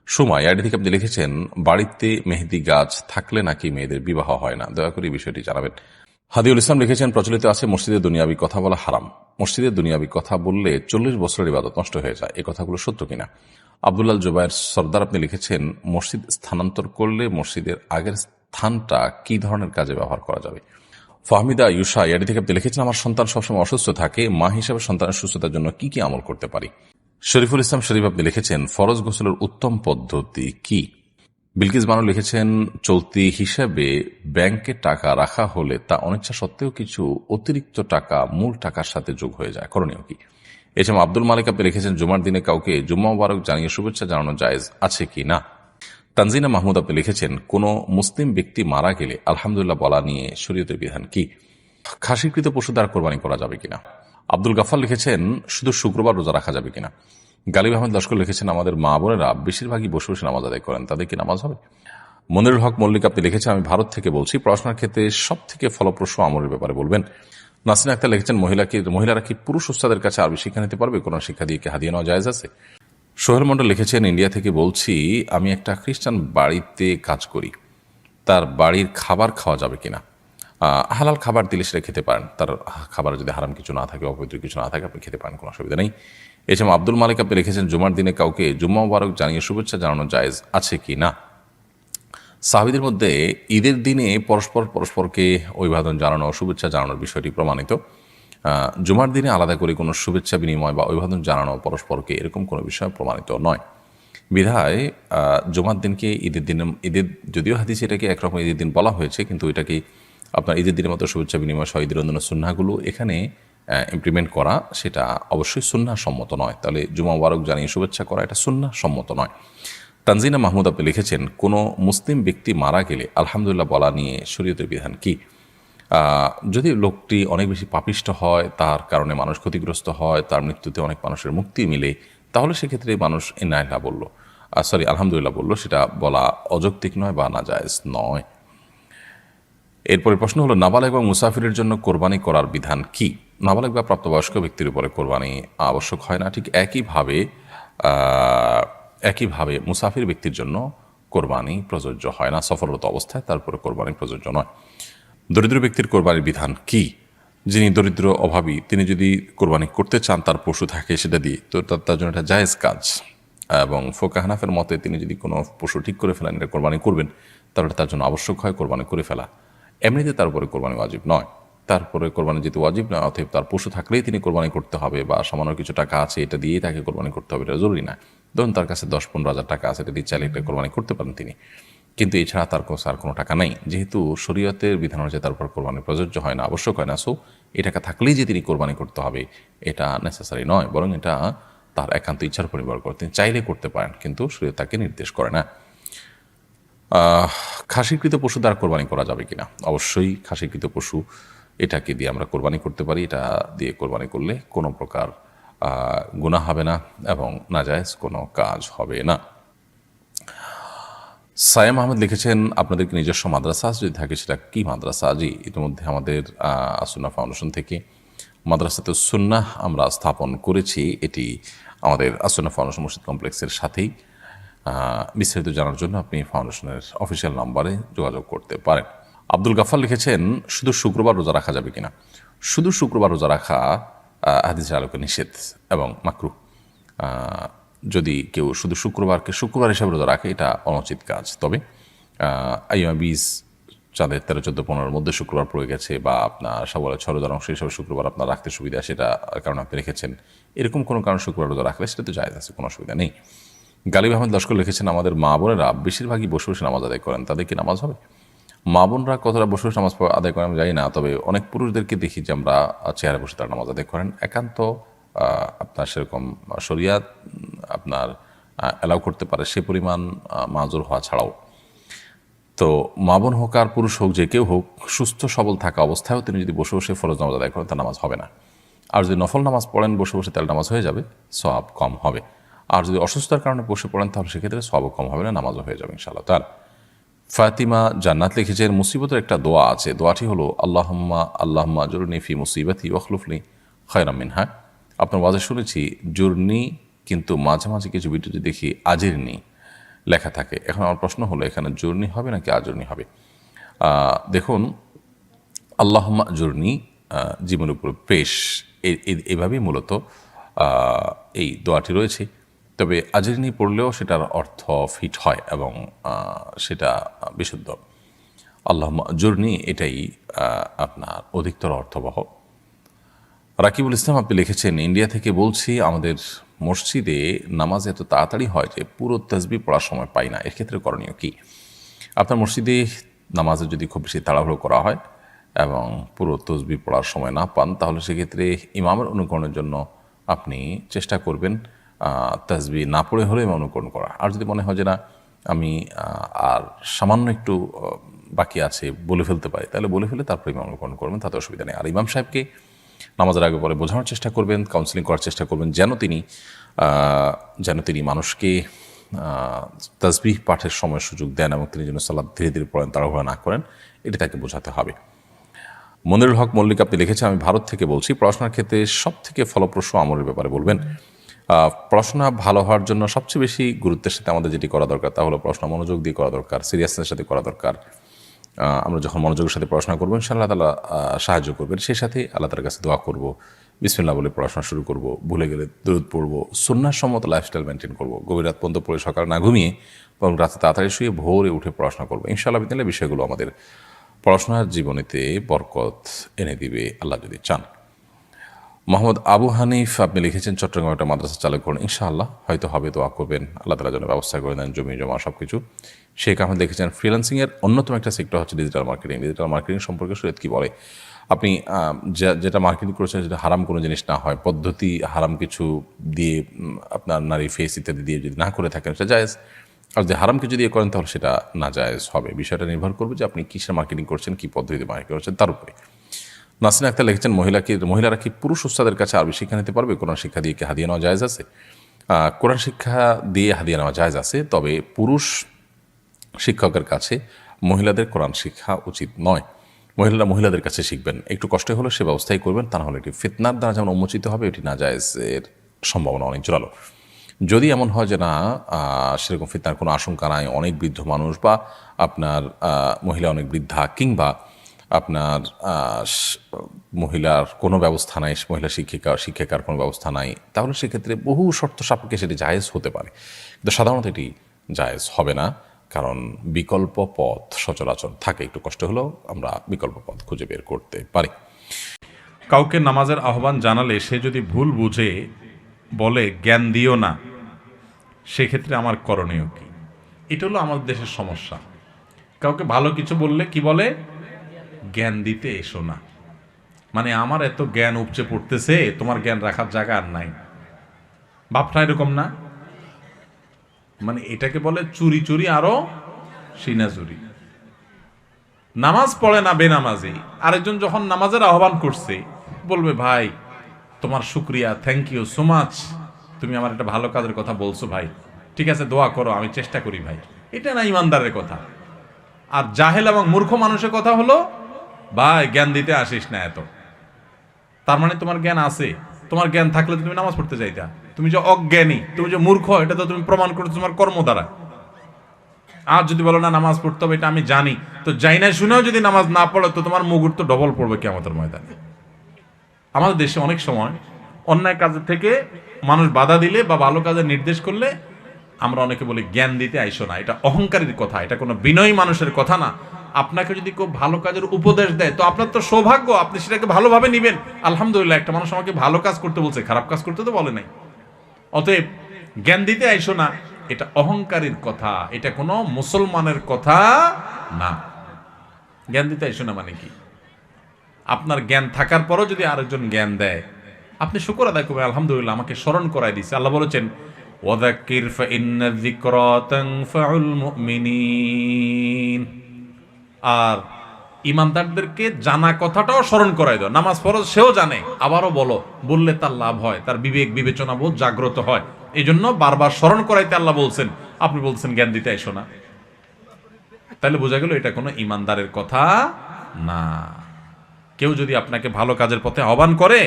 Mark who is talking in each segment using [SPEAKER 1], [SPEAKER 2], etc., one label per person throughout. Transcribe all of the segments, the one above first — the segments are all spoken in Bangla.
[SPEAKER 1] সময় আইডি থেকে আপনি লিখেছেন, বাড়িতে মেহেদি গাছ থাকলে নাকি মেয়েদের বিবাহ হয় না, দয়া করে এই বিষয়টি জানাবেন। হাদিউল ইসলাম লিখেছেন, প্রচলিত আছে মসজিদে দুনিয়াবি কথা বলা হারাম। মসজিদে দুনিয়াবি কথা বললে 40 বছরের ইবাদত নষ্ট হয়ে যায়, এই কথাগুলো সত্য কিনা? আব্দুল্লাহ জুবাইর সর্দার আপনি লিখেছেন, মসজিদ স্থানান্তর করলে মসজিদের আগের স্থানটা কি ধরনের কাজে ব্যবহার করা যাবে? ফাহমিদা ইউসা ইয়াডি থেকে আপনি লিখেছেন, আমার সন্তান সবসময় অসুস্থ থাকে, মা হিসেবে সন্তানের সুস্থতার জন্য কি কি আমল করতে পারি? শরীফুল ইসলাম শরীফ আপনি লিখেছেন, ফরজ গোসলের উত্তম পদ্ধতি কি? বিলকিস বানু লিখেছেন, চলতি হিসেবে ব্যাংকে টাকা রাখা হলে তা অনিচ্ছা সত্ত্বেও কিছু অতিরিক্ত টাকা মূল টাকার সাথে যোগ হয়ে যায়, করণীয় কি? এছাড়া আব্দুল মালিক আপনি লিখেছেন, জুমার দিনে কাউকে জুম্মা মুবারক জানিয়ে শুভেচ্ছা জানানো জায়েজ আছে কি না? তানজিনা মাহমুদ আপনি লিখেছেন, কোন মুসলিম ব্যক্তি মারা গেলে আলহামদুলিল্লাহ বলা নিয়ে শরীয়তের বিধান কি? খাসিকৃত পশু দ্বারা কোরবানি করা যাবে কিনা? আব্দুল গাফার লিখেছেন, শুধু শুক্রবার রোজা রাখা যাবে কিনা? গালিব আহমেদ লস্কর লিখেছেন, আমাদের মা বোনেরা বেশিরভাগই বসে বসে নামাজ আদায় করেন, তাদের কি নামাজ হবে? মনিরুল হক মল্লিক আপনি লিখেছেন, আমি ভারত থেকে বলছি, পড়াশোনার ক্ষেত্রে সব থেকে ফলপ্রসূ আমলের ব্যাপারে বলবেন। নাসরিন আক্তার লিখেছেন, মহিলারা কি পুরুষ ওস্তাদের কাছে আরবি শিক্ষা নিতে পারবে? কোন শিক্ষা দিয়ে কি হাদিয়া নেওয়া জায়েজ আছে? সোহেল মন্ডল লিখেছেন, ইন্ডিয়া থেকে বলছি, আমি একটা খ্রিস্টান বাড়িতে কাজ করি, তার বাড়ির খাবার খাওয়া যাবে কিনা? হালাল খাবার দিলে সেটা খেতে পারেন, তার খাবারে যদি হারাম কিছু না থাকে, অপবিত্র কিছু না থাকে, আপনি খেতে পারেন, কোনো অসুবিধা নেই। এছাড়া আব্দুল মালিক আপনি লিখেছেন, জুমার দিনে কাউকে জুম্মা মুবারক জানিয়ে শুভেচ্ছা জানানো জায়েজ আছে কি না? সাহাবীদের মধ্যে ঈদের দিনে পরস্পরকে অভিবাদন জানানো, শুভেচ্ছা জানানোর বিষয়টি প্রমাণিত। জুমার দিনে আলাদা করে কোনো শুভেচ্ছা বিনিময় বা অভিবাদন জানানো পরস্পরকে, এরকম কোনো বিষয় প্রমাণিত নয়। বিধায় জুমার দিনকে ঈদের যদিও হাদিসে এটাকে একরকম ঈদের দিন বলা হয়েছে, কিন্তু এটাকে আপনার ঈদের দিনের মতো শুভেচ্ছা বিনিময় সহ ঈদের অন্যান্য সুন্নাহগুলো এখানে ইমপ্লিমেন্ট করা, সেটা অবশ্যই সুন্নাহ সম্মত নয়। তাহলে জুমা মুবারক জানিয়ে শুভেচ্ছা করা এটা সুন্নাহ সম্মত নয়। তানজিনা মাহমুদ আপনি লিখেছেন, কোনো মুসলিম ব্যক্তি মারা গেলে আলহামদুলিল্লাহ বলা নিয়ে শরীয়তের বিধান কি? যদি লোকটি অনেক বেশি পাপিষ্ট হয়, তার কারণে মানুষ ক্ষতিগ্রস্ত হয়, তার মৃত্যুতে অনেক মানুষের মুক্তি মিলে, তাহলে সেক্ষেত্রে মানুষ ইন্নালিল্লাহ বলল, আলহামদুলিল্লাহ বলল, সেটা বলা অযৌক্তিক নয় বা নাজায়েজ নয়। এরপরে প্রশ্ন হলো, নাবালেগ এবং মুসাফিরের জন্য কোরবানি করার বিধান কি? নাবালেগ বা প্রাপ্তবয়স্ক ব্যক্তির উপরে কোরবানি আবশ্যক হয় না, ঠিক একইভাবে মুসাফির ব্যক্তির জন্য কোরবানি প্রযোজ্য হয় না, সফররত অবস্থায় তারপরে কোরবানি প্রযোজ্য নয়। দরিদ্র ব্যক্তির কোরবানির বিধান কি? যিনি দরিদ্র অভাবী, তিনি যদি কোরবানি করতে চান, তার পশু থাকে সেটা দিয়ে, তো তার জন্য এটা জায়েজ কাজ। এবং ফোকা হানাফের মতে তিনি যদি কোনো পশু ঠিক করে ফেলেন এটা কোরবানি করবেন, তাহলে তার জন্য আবশ্যক হয় কোরবানি করে ফেলা। এমনিতে তার উপরে কোরবানি ওয়াজিব নয়। তারপরে কোরবানি যেহেতু ওয়াজিব নয়, অতএব তার পশু থাকলেই তিনি কোরবানি করতে হবে, বা সামান্য কিছু টাকা আছে এটা দিয়েই তাকে কোরবানি করতে হবে, এটা জরুরি না। ধরুন তার কাছে 10-15 হাজার টাকা আছে, এটা দিয়ে চাইলে একটা কোরবানি করতে পারেন তিনি, কিন্তু এছাড়া তার কাছে আর কোনো টাকা নেই। যেহেতু শরীয়তের বিধান অনুযায়ী তার উপর কোরবানি প্রযোজ্য হয় না, আবশ্যক হয় না, সো এই টাকা থাকলেই যে তিনি কোরবানি করতে হবে এটা নেসেসারি নয়, বরং এটা তার একান্ত ইচ্ছার উপর নির্ভর করে, তিনি চাইলে করতে পারেন, কিন্তু শরীয়ত তাকে নির্দেশ করে না। খাসিকৃত পশু দ্বারা কোরবানি করা যাবে কিনা? অবশ্যই খাসিকৃত পশু এটাকে দিয়ে আমরা কোরবানি করতে পারি, এটা দিয়ে কোরবানি করলে কোনো প্রকার গুনাহ হবে না এবং নাজায়েজ কোনো কাজ হবে না। সায়েম আহমেদ লিখেছেন, আপনাদের কি নিজস্ব মাদ্রাসা যদি থাকে সেটা কি মাদ্রাসা? জি, ইতিমধ্যে আমাদের সুন্নাহ ফাউন্ডেশন থেকে মাদ্রাসাতে সুন্নাহ আমরা স্থাপন করেছি, এটি আমাদের সুন্নাহ ফাউন্ডেশন মসজিদ কমপ্লেক্সের সাথেই। বিস্তারিত জানার জন্য আপনি ফাউন্ডেশনের অফিসিয়াল নাম্বারে যোগাযোগ করতে পারেন। আব্দুল গাফার লিখেছেন, শুধু শুক্রবার রোজা রাখা যাবে কিনা? শুধু শুক্রবার রোজা রাখা হাদিসের আলোকে নিষেধ এবং মাকরুহ। যদি কেউ শুধু শুক্রবারকে শুক্রবার হিসাবে রোজা রাখে, এটা অনুচিত কাজ। তবে আইয়ামে 20 চাঁদের 13, 14, 15 মধ্যে শুক্রবার পড়ে গেছে, বা আপনার সবলে 6 রোজার অংশ হিসাবে শুক্রবার আপনার রাখতে সুবিধা, সেটা কারণ আপনি রেখেছেন, এরকম কোনো কারণ শুক্রবার রোজা রাখলে সেটা তো জায়েজ আছে, কোনো অসুবিধা নেই। গালিব আহমেদ লস্কর লিখেছেন, আমাদের মা বোনেরা বেশিরভাগই বসে বসে নামাজ আদায় করেন, তাদের কি নামাজ হবে? মা বোনরা কতটা বসে বসে নামাজ আদায় করেন আমি জানি না, তবে অনেক পুরুষদেরকে দেখি যে আমরা চেয়ারে বসে তারা নামাজ আদায় করেন। একান্ত আপনার সেরকম শরিয়াত আপনার অ্যালাউ করতে পারে সে পরিমাণ মাজুর হওয়া ছাড়াও, তো মা বোন হোক আর পুরুষ হোক, যে কেউ হোক, সুস্থ সবল থাকা অবস্থায়ও তিনি যদি বসে বসে ফরজ নামাজ আদায় করেন, তার নামাজ হবে না। আর যদি নফল নামাজ পড়েন বসে বসে, তাহলে নামাজ হয়ে যাবে, সওয়াব কম হবে। আর যদি অসুস্থতার কারণে বসে পড়েন, তাহলে সেক্ষেত্রে সওয়াবও কম হবে না, নামাজও হয়ে যাবে ইনশাআল্লাহ তাআলা। ফাতিমা জান্নাত লিখেছেন, মুসিবতের একটা দোয়া আছে, দোয়াটি হলো আল্লাহুম্মা জুরনি ফি মুসিবাতি ওয়াখলুফনি খায়রাম মিনহা। আপনার ওয়াজে শুনেছি জুরনি, কিন্তু মাঝে মাঝে কিছু ভিডিওতে দেখি আজিরনি, লেখা থাকে। এখন আমার প্রশ্ন হলো, এখানে জুরনি হবে নাকি আজরনি হবে? দেখুন, আল্লাহুম্মা আজুরনি জীবনের উপর পেশ, এভাবেই মূলত এই দোয়াটি রয়েছে। তবে আজরিনি পড়লেও সেটার অর্থ ফিট হয় এবং সেটা বিশুদ্ধ। আল্লাহুম্মা আজুরনি এটাই আপনার অধিকতর অর্থবহ। রাকিবুল ইসলাম আপনি লিখেছেন, ইন্ডিয়া থেকে বলছি, আমাদের মসজিদে নামাজ এত তাড়াতাড়ি হয় যে পুরো তাসবিহ পড়ার সময় পাই না, এক্ষেত্রে করণীয় কি? আপনার মসজিদে নামাজে যদি খুব বেশি তাড়াহুড়ো করা হয় এবং পুরো তসবিহ পড়ার সময় না পান, তাহলে সেক্ষেত্রে ইমামের অনুকরণের জন্য আপনি চেষ্টা করবেন তাসবিহ না পড়ে হলেও ইমাম অনুকরণ করা। আর যদি মনে হয় যে না, আমি আর সামান্য একটু বাকি আছে, বলে ফেলতে পারি, তাহলে বলে ফেলে তারপর ইমাম অনুকরণ করবেন, তাতে অসুবিধা নেই। আর ইমাম সাহেবকে নামাজের আগে পরে বোঝানোর চেষ্টা করবেন, কাউন্সিলিং করার চেষ্টা করবেন, যেন তিনি মানুষকে তাসবিহ পাঠের সময় সুযোগ দেন এবং তিনি যেন সালাত ধীরে ধীরে পড়েন, তাড়াহুড়া না করেন, এটি তাকে বোঝাতে হবে। মনিরুল হক মল্লিক আপনি লিখেছেন, আমি ভারত থেকে বলছি, পড়াশোনার ক্ষেত্রে সব থেকে ফলপ্রসূ আমলের ব্যাপারে বলবেন। পড়াশোনা ভালো হওয়ার জন্য সবচেয়ে বেশি গুরুত্বের সাথে আমাদের যেটি করা দরকার তা হলো পড়াশোনা মনোযোগ দিয়ে করা দরকার, সিরিয়াসনেস সাথে করা দরকার। আমরা যখন মনোযোগের সাথে পড়াশোনা করবো, ইনশাআল্লাহ তাআলা সাহায্য করবেন। সেই সাথে আল্লাহ তাআলার কাছে দোয়া করব, বিসমিল্লাহ বলে পড়াশোনা শুরু করব, ভুলে গেলে দরুদ পড়ব, সুন্নাহসম্মত লাইফস্টাইল মেনটেন করব, গভীর রাত পর্যন্ত পড়ে সকাল না ঘুমিয়ে এবং রাতে তাড়াতাড়ি শুয়ে ভোরে উঠে পড়াশোনা করবো। ইনশাআল্লাহ বিদিনিল্লাহ বিষয়গুলো আমাদের পড়াশোনার জীবনেতে বরকত এনে দিবে আল্লাহ যদি চান। মোহাম্মদ আবু হানিফ আপনি লিখেছেন, চট্টগ্রামে একটা মাদ্রাসা চালু করুন, ইনশাআল্লাহ হয়তো হবে, দোয়া করবেন, আল্লাহ তাআলা যেন ব্যবস্থা করে দেন, জমি জমা সব কিছু। শেখ আহমেদ লিখেছেন, ফ্রিল্যান্সিংয়ের অন্যতম একটা সেক্টর হচ্ছে ডিজিটাল মার্কেটিং। ডিজিটাল মার্কেটিং সম্পর্কে শরীয়ত কী বলে? আপনি যেটা মার্কেটিং করেছেন সেটা হারাম কোনো জিনিস না হয়, পদ্ধতি হারাম কিছু দিয়ে আপনার নারী ফেস ইত্যাদি দিয়ে যদি না করে থাকেন সেটা জায়েজ, আর যদি হারাম কিছু দিয়ে করেন তাহলে সেটা না জায়েজ হবে। বিষয়টা নির্ভর করবে যে আপনি কিসের মার্কেটিং করছেন, কী পদ্ধতিতে মার্কেটিং করছেন তার উপরে। নাসরিন আক্তার লিখেছেন, মহিলারা কি পুরুষ উস্তাদের কাছে আরবি শিক্ষা নিতে পারবে? কোরআন শিক্ষা দিয়ে কি হাদিয়া নেওয়া জায়েজ আছে? কোরআন শিক্ষা দিয়ে হাদিয়া নেওয়া জায়েজ আছে, তবে পুরুষ শিক্ষকের কাছে মহিলাদের কোরআন শিক্ষা উচিত নয়। মহিলাদের কাছে শিখবেন, একটু কষ্ট হলে সে ব্যবস্থাই করবেন, তা না হলে এটি ফিতনার দ্বারা যেমন উন্মোচিত হবে, এটি না জায়েজের সম্ভাবনা অনেক জোরালো। যদি এমন হয় যে না সেরকম ফিতনার কোনো আশঙ্কা নাই, অনেক বৃদ্ধ মানুষ বা আপনার মহিলা অনেক বৃদ্ধা, কিংবা আপনার মহিলার কোনো ব্যবস্থা নাই, মহিলা শিক্ষিকার কোনো ব্যবস্থা নাই, তাহলে সেক্ষেত্রে বহু শর্ত সাপেক্ষে সেটি জায়েজ হতে পারে, কিন্তু সাধারণত এটি জায়েজ হবে না, কারণ বিকল্প পথ সচরাচর থাকে। একটু কষ্ট হলেও আমরা বিকল্প পথ খুঁজে বের করতে পারি।
[SPEAKER 2] কাউকে নামাজের আহ্বান জানালে সে যদি ভুল বুঝে বলে জ্ঞান দিও না, সেক্ষেত্রে আমার করণীয় কি? এটা হলো আমাদের দেশের সমস্যা। কাউকে ভালো কিছু বললে কি বলে? জ্ঞান দিতে এসো না। মানে আমার এত জ্ঞান উপচে পড়তেছে, তোমার জ্ঞান রাখার জায়গা আর নাই। ভাবটা এরকম না? মানে এটাকে বলে চুরি চুরি আরো সিনা চুরি। নামাজ পড়ে না বেনামাজি, আরেকজন যখন নামাজের আহ্বান করছে বলবে ভাই তোমার শুক্রিয়া, থ্যাংক ইউ সো মাচ, তুমি আমার একটা ভালো কাজের কথা বলছো ভাই, ঠিক আছে দোয়া করো, আমি চেষ্টা করি ভাই। এটা না ইমানদারের কথা। আর জাহেল এবং মূর্খ মানুষের কথা হলো ভাই জ্ঞান দিতে আসিস না এত। তার মানে তোমার জ্ঞান আছে, তোমার জ্ঞান থাকলে তো তুমি নামাজ পড়তে যাইতা। তুমি যে অজ্ঞানী, তুমি যে মূর্খ, এটা তো তুমি প্রমাণ করছো তোমার কর্ম দ্বারা। আর যদি বলো না নামাজ পড়তে হবে, এটা আমি জানি, তো যাই না শুনেও যদি নামাজ না পড়ো তো তোমার মুগুর তো ডবল পড়বে কিয়ামতের ময়দানে। আমাদের দেশে অনেক সময় অন্যায় কাজের থেকে মানুষ বাধা দিলে বা ভালো কাজের নির্দেশ করলে আমরা অনেকে বলি জ্ঞান দিতে আইসো না। এটা অহংকারের কথা, এটা কোনো বিনয়ী মানুষের কথা না। আপনাকে যদি কেউ ভালো কাজের উপদেশ দেয় তো আপনার তো সৌভাগ্য, আপনি সেটাকে ভালোভাবে নিবেন। আলহামদুলিল্লাহ, একটা মানুষ আমাকে ভালো কাজ করতে বলছে, খারাপ কাজ করতে তো বলে নাই। অতএব জ্ঞান দিতে আইসো না, এটা অহংকারীর কথা, এটা কোনো মুসলমানের কথা না। জ্ঞান দিতে আইসো না মানে কি? আপনার জ্ঞান থাকার পরও যদি আরেকজন জ্ঞান দেয়, আপনি শুকর আদায় করবেন, আলহামদুলিল্লাহ আমাকে স্মরণ করাই দিচ্ছে। আল্লাহ বলেছেন ওয়াযাক্কির ফাইন্না যিকরা তানফাউল মুমিনিন। আর ইমানদারদেরকে জানা কথাটাও স্মরণ করাই দাও। নামাজ ফরজ সেও জানে, আবারও বলো, বললে তার লাভ হয়, তার বিবেক বিবেচনা বোধ জাগ্রত হয়। এই জন্য বারবার স্মরণ করাইতে আল্লাহ বলছেন, আপনি বলছেন জ্ঞান দিতে আইসো না। তাহলে বোঝা গেল এটা কোনো ইমানদারের কথা না। কেউ যদি আপনাকে ভালো কাজের পথে আহ্বান করে,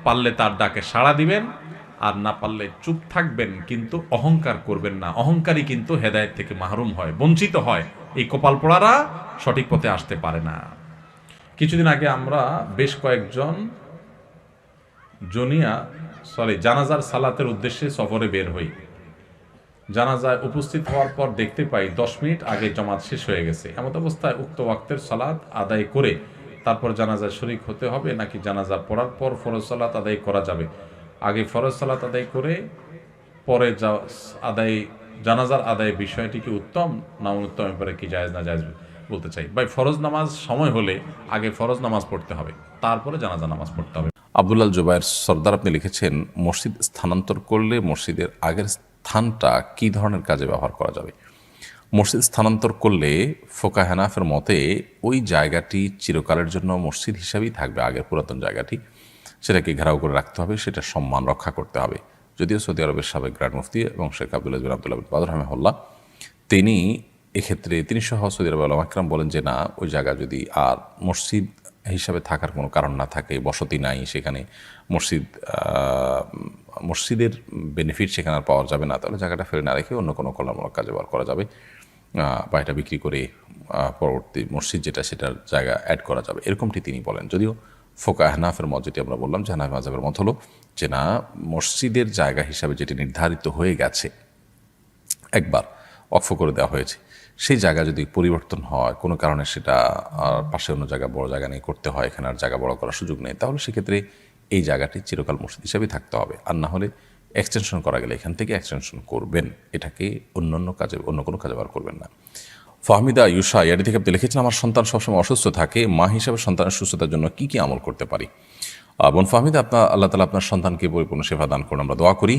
[SPEAKER 2] পারলে তার ডাকে সাড়া দিবেন, আর না পারলে চুপ থাকবেন, কিন্তু অহংকার করবেন না। অহংকারী কিন্তু হেদায়েত থেকে মাহরুম হয়, বঞ্চিত হয়। এই কপাল পোড়ারা সঠিক পথে আসতে পারে না। কিছুদিন আগে আমরা বেশ কয়েকজন জানাজার সালাতের উদ্দেশ্যে সফরে বের হই। জানাজায় উপস্থিত হওয়ার পর দেখতে পাই 10 মিনিট আগে জামাত শেষ হয়ে গেছে। এমত অবস্থায় উক্ত ওয়াক্তের সালাত আদায় করে তারপর জানাজায় শরীক হতে হবে, নাকি জানাজা পড়ার পর ফরজ সালাত আদায় করা যাবে? আগে ফরজ সালাত আদায় করে পরে জানাজার আদায় বিষয়টি কি উত্তম না অনুত্তম, ব্যাপারে কি জায়েজ না জায়েজ বলতে চাই। ভাই, ফরজ নামাজ সময় হলে আগে ফরজ নামাজ পড়তে হবে, তারপরে জানাজা নামাজ পড়তে হবে।
[SPEAKER 1] আব্দুল্লাহ জুবায়ের সর্দার আপনি লিখেছেন, মসজিদ স্থানান্তর করলে মসজিদের আগের স্থানটা কি ধরনের কাজে ব্যবহার করা যাবে? মসজিদ স্থানান্তর করলে ফোকা হানাফের মতে ওই জায়গাটি চিরকালের জন্য মসজিদ হিসাবেই থাকবে, আগের পুরাতন জায়গাটি, সেটাকে ঘেরাও করে রাখতে হবে, সেটা সম্মান রক্ষা করতে হবে। যদিও সৌদি আরবের সাবেক গ্র্যান্ড মুফতি এবং শেখ আব্দুল্লাহ বিন আব্দুল্লাহ বিন বাদর রহমাহুল্লাহ তিনি এক্ষেত্রে তিনি সহ সৌদি আরব উলামা ইকরাম বলেন যে না, ওই জায়গা যদি আর মসজিদ হিসাবে থাকার কোনো কারণ না থাকে, বসতি নাই সেখানে, মসজিদের বেনিফিট সেখানে আর পাওয়া যাবে না, তাহলে জায়গাটা ফেলে না রেখে অন্য কোনো কল্যাণমূলক কাজে ব্যবহার করা যাবে, বা এটা বিক্রি করে পরবর্তী মসজিদ যেটা সেটার জায়গা অ্যাড করা যাবে, এরকমটি তিনি বলেন। যদিও ফোকা হানাফের মত, যেটি আমরা বললাম যে হানাফি মাযহাবের মত হলো যে না, মসজিদের জায়গা হিসাবে যেটি নির্ধারিত হয়ে গেছে, একবার অক্ষ করে দেওয়া হয়েছে, সেই জায়গা যদি পরিবর্তন হয় কোনো কারণে, সেটা পাশে অন্য জায়গা বড় জায়গা নিয়ে করতে হয়, এখানে আর জায়গা বড় করার সুযোগ নেই, তাহলে সেক্ষেত্রে এই জায়গাটি চিরকাল মসজিদ হিসাবেই থাকতে হবে। আর না হলে এক্সটেনশন করা গেলে এখান থেকে এক্সটেনশন করবেন, এটাকে অন্য কোনো কাজে ব্যবহার করবেন না। ফাহমিদা ইউসা ইয়াডি থেকে আপনি লিখেছেন, আমার সন্তান সবসময় অসুস্থ থাকে, মা হিসাবে সন্তানের সুস্থতার জন্য কি কি আমল করতে পারি? বোন ফাহমিদা, আল্লাহ তাআলা আপনার সন্তানকে পরিপূর্ণ সেবা দান করুন, আমরা দোয়া করি।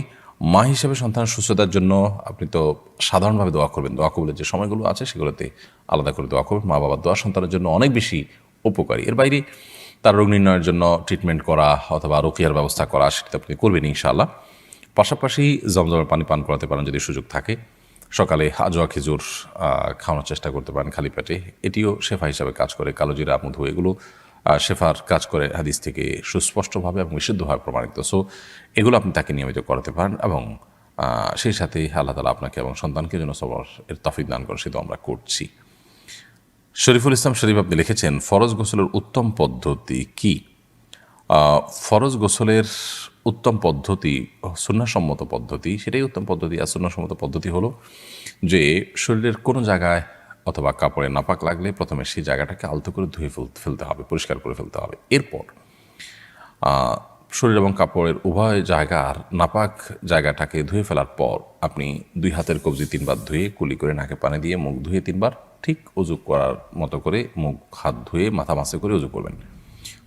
[SPEAKER 1] মা হিসেবে সন্তানের সুস্থতার জন্য আপনি তো সাধারণভাবে দোয়া করবেন, দোয়া কবুলের যে সময়গুলো আছে সেগুলোতে আলাদা করে দোয়া করবেন। মা বাবার দোয়া সন্তানের জন্য অনেক বেশি উপকারী। এর বাইরে তার রোগ নির্ণয়ের জন্য ট্রিটমেন্ট করা অথবা রোকিয়ার ব্যবস্থা করা, সেটা আপনি করবেন ইনশাআল্লাহ। পাশাপাশি জমজমের পানি পান করাতে পারেন যদি সুযোগ থাকে। সকালে আজোয়া খেজুর খাওয়ানোর চেষ্টা করতে পারেন খালি পেটে, এটিও শেফা হিসাবে কাজ করে। কালোজিরা, মধু, এগুলো শেফার কাজ করে হাদিস থেকে সুস্পষ্টভাবে এবং বিশুদ্ধভাবে প্রমাণিত। সো এগুলো আপনি তাকে নিয়মিত করাতে পারেন, এবং সেই সাথে আল্লাহ তাআলা আপনাকে এবং সন্তানকে যেন সবার এর তৌফিক দান করেন, সেটা আমরা করছি। শরীফুল ইসলাম শরীফ আপনি লিখেছেন, ফরজ গোসলের উত্তম পদ্ধতি কি? ফরজ গোসলের উত্তম পদ্ধতি, সুন্নাহসম্মত পদ্ধতি, সেটাই উত্তম পদ্ধতি। আর সুন্নাহসম্মত পদ্ধতি হলো যে শরীরের কোনো জায়গায় অথবা কাপড়ে নাপাক লাগলে প্রথমে সেই জায়গাটাকে আলতো করে ধুয়ে ফেলতে হবে, পরিষ্কার করে ফেলতে হবে। এরপর শরীর এবং কাপড়ের উভয় জায়গার নাপাক জায়গাটাকে ধুয়ে ফেলার পর আপনি 2 হাতের কবজি 3 বার ধুয়ে কুলি করে নাকে পানি দিয়ে মুখ ধুয়ে 3 বার ঠিক উজু করার মতো করে মুখ হাত ধুয়ে মাথা মাসে করে উজু করবেন।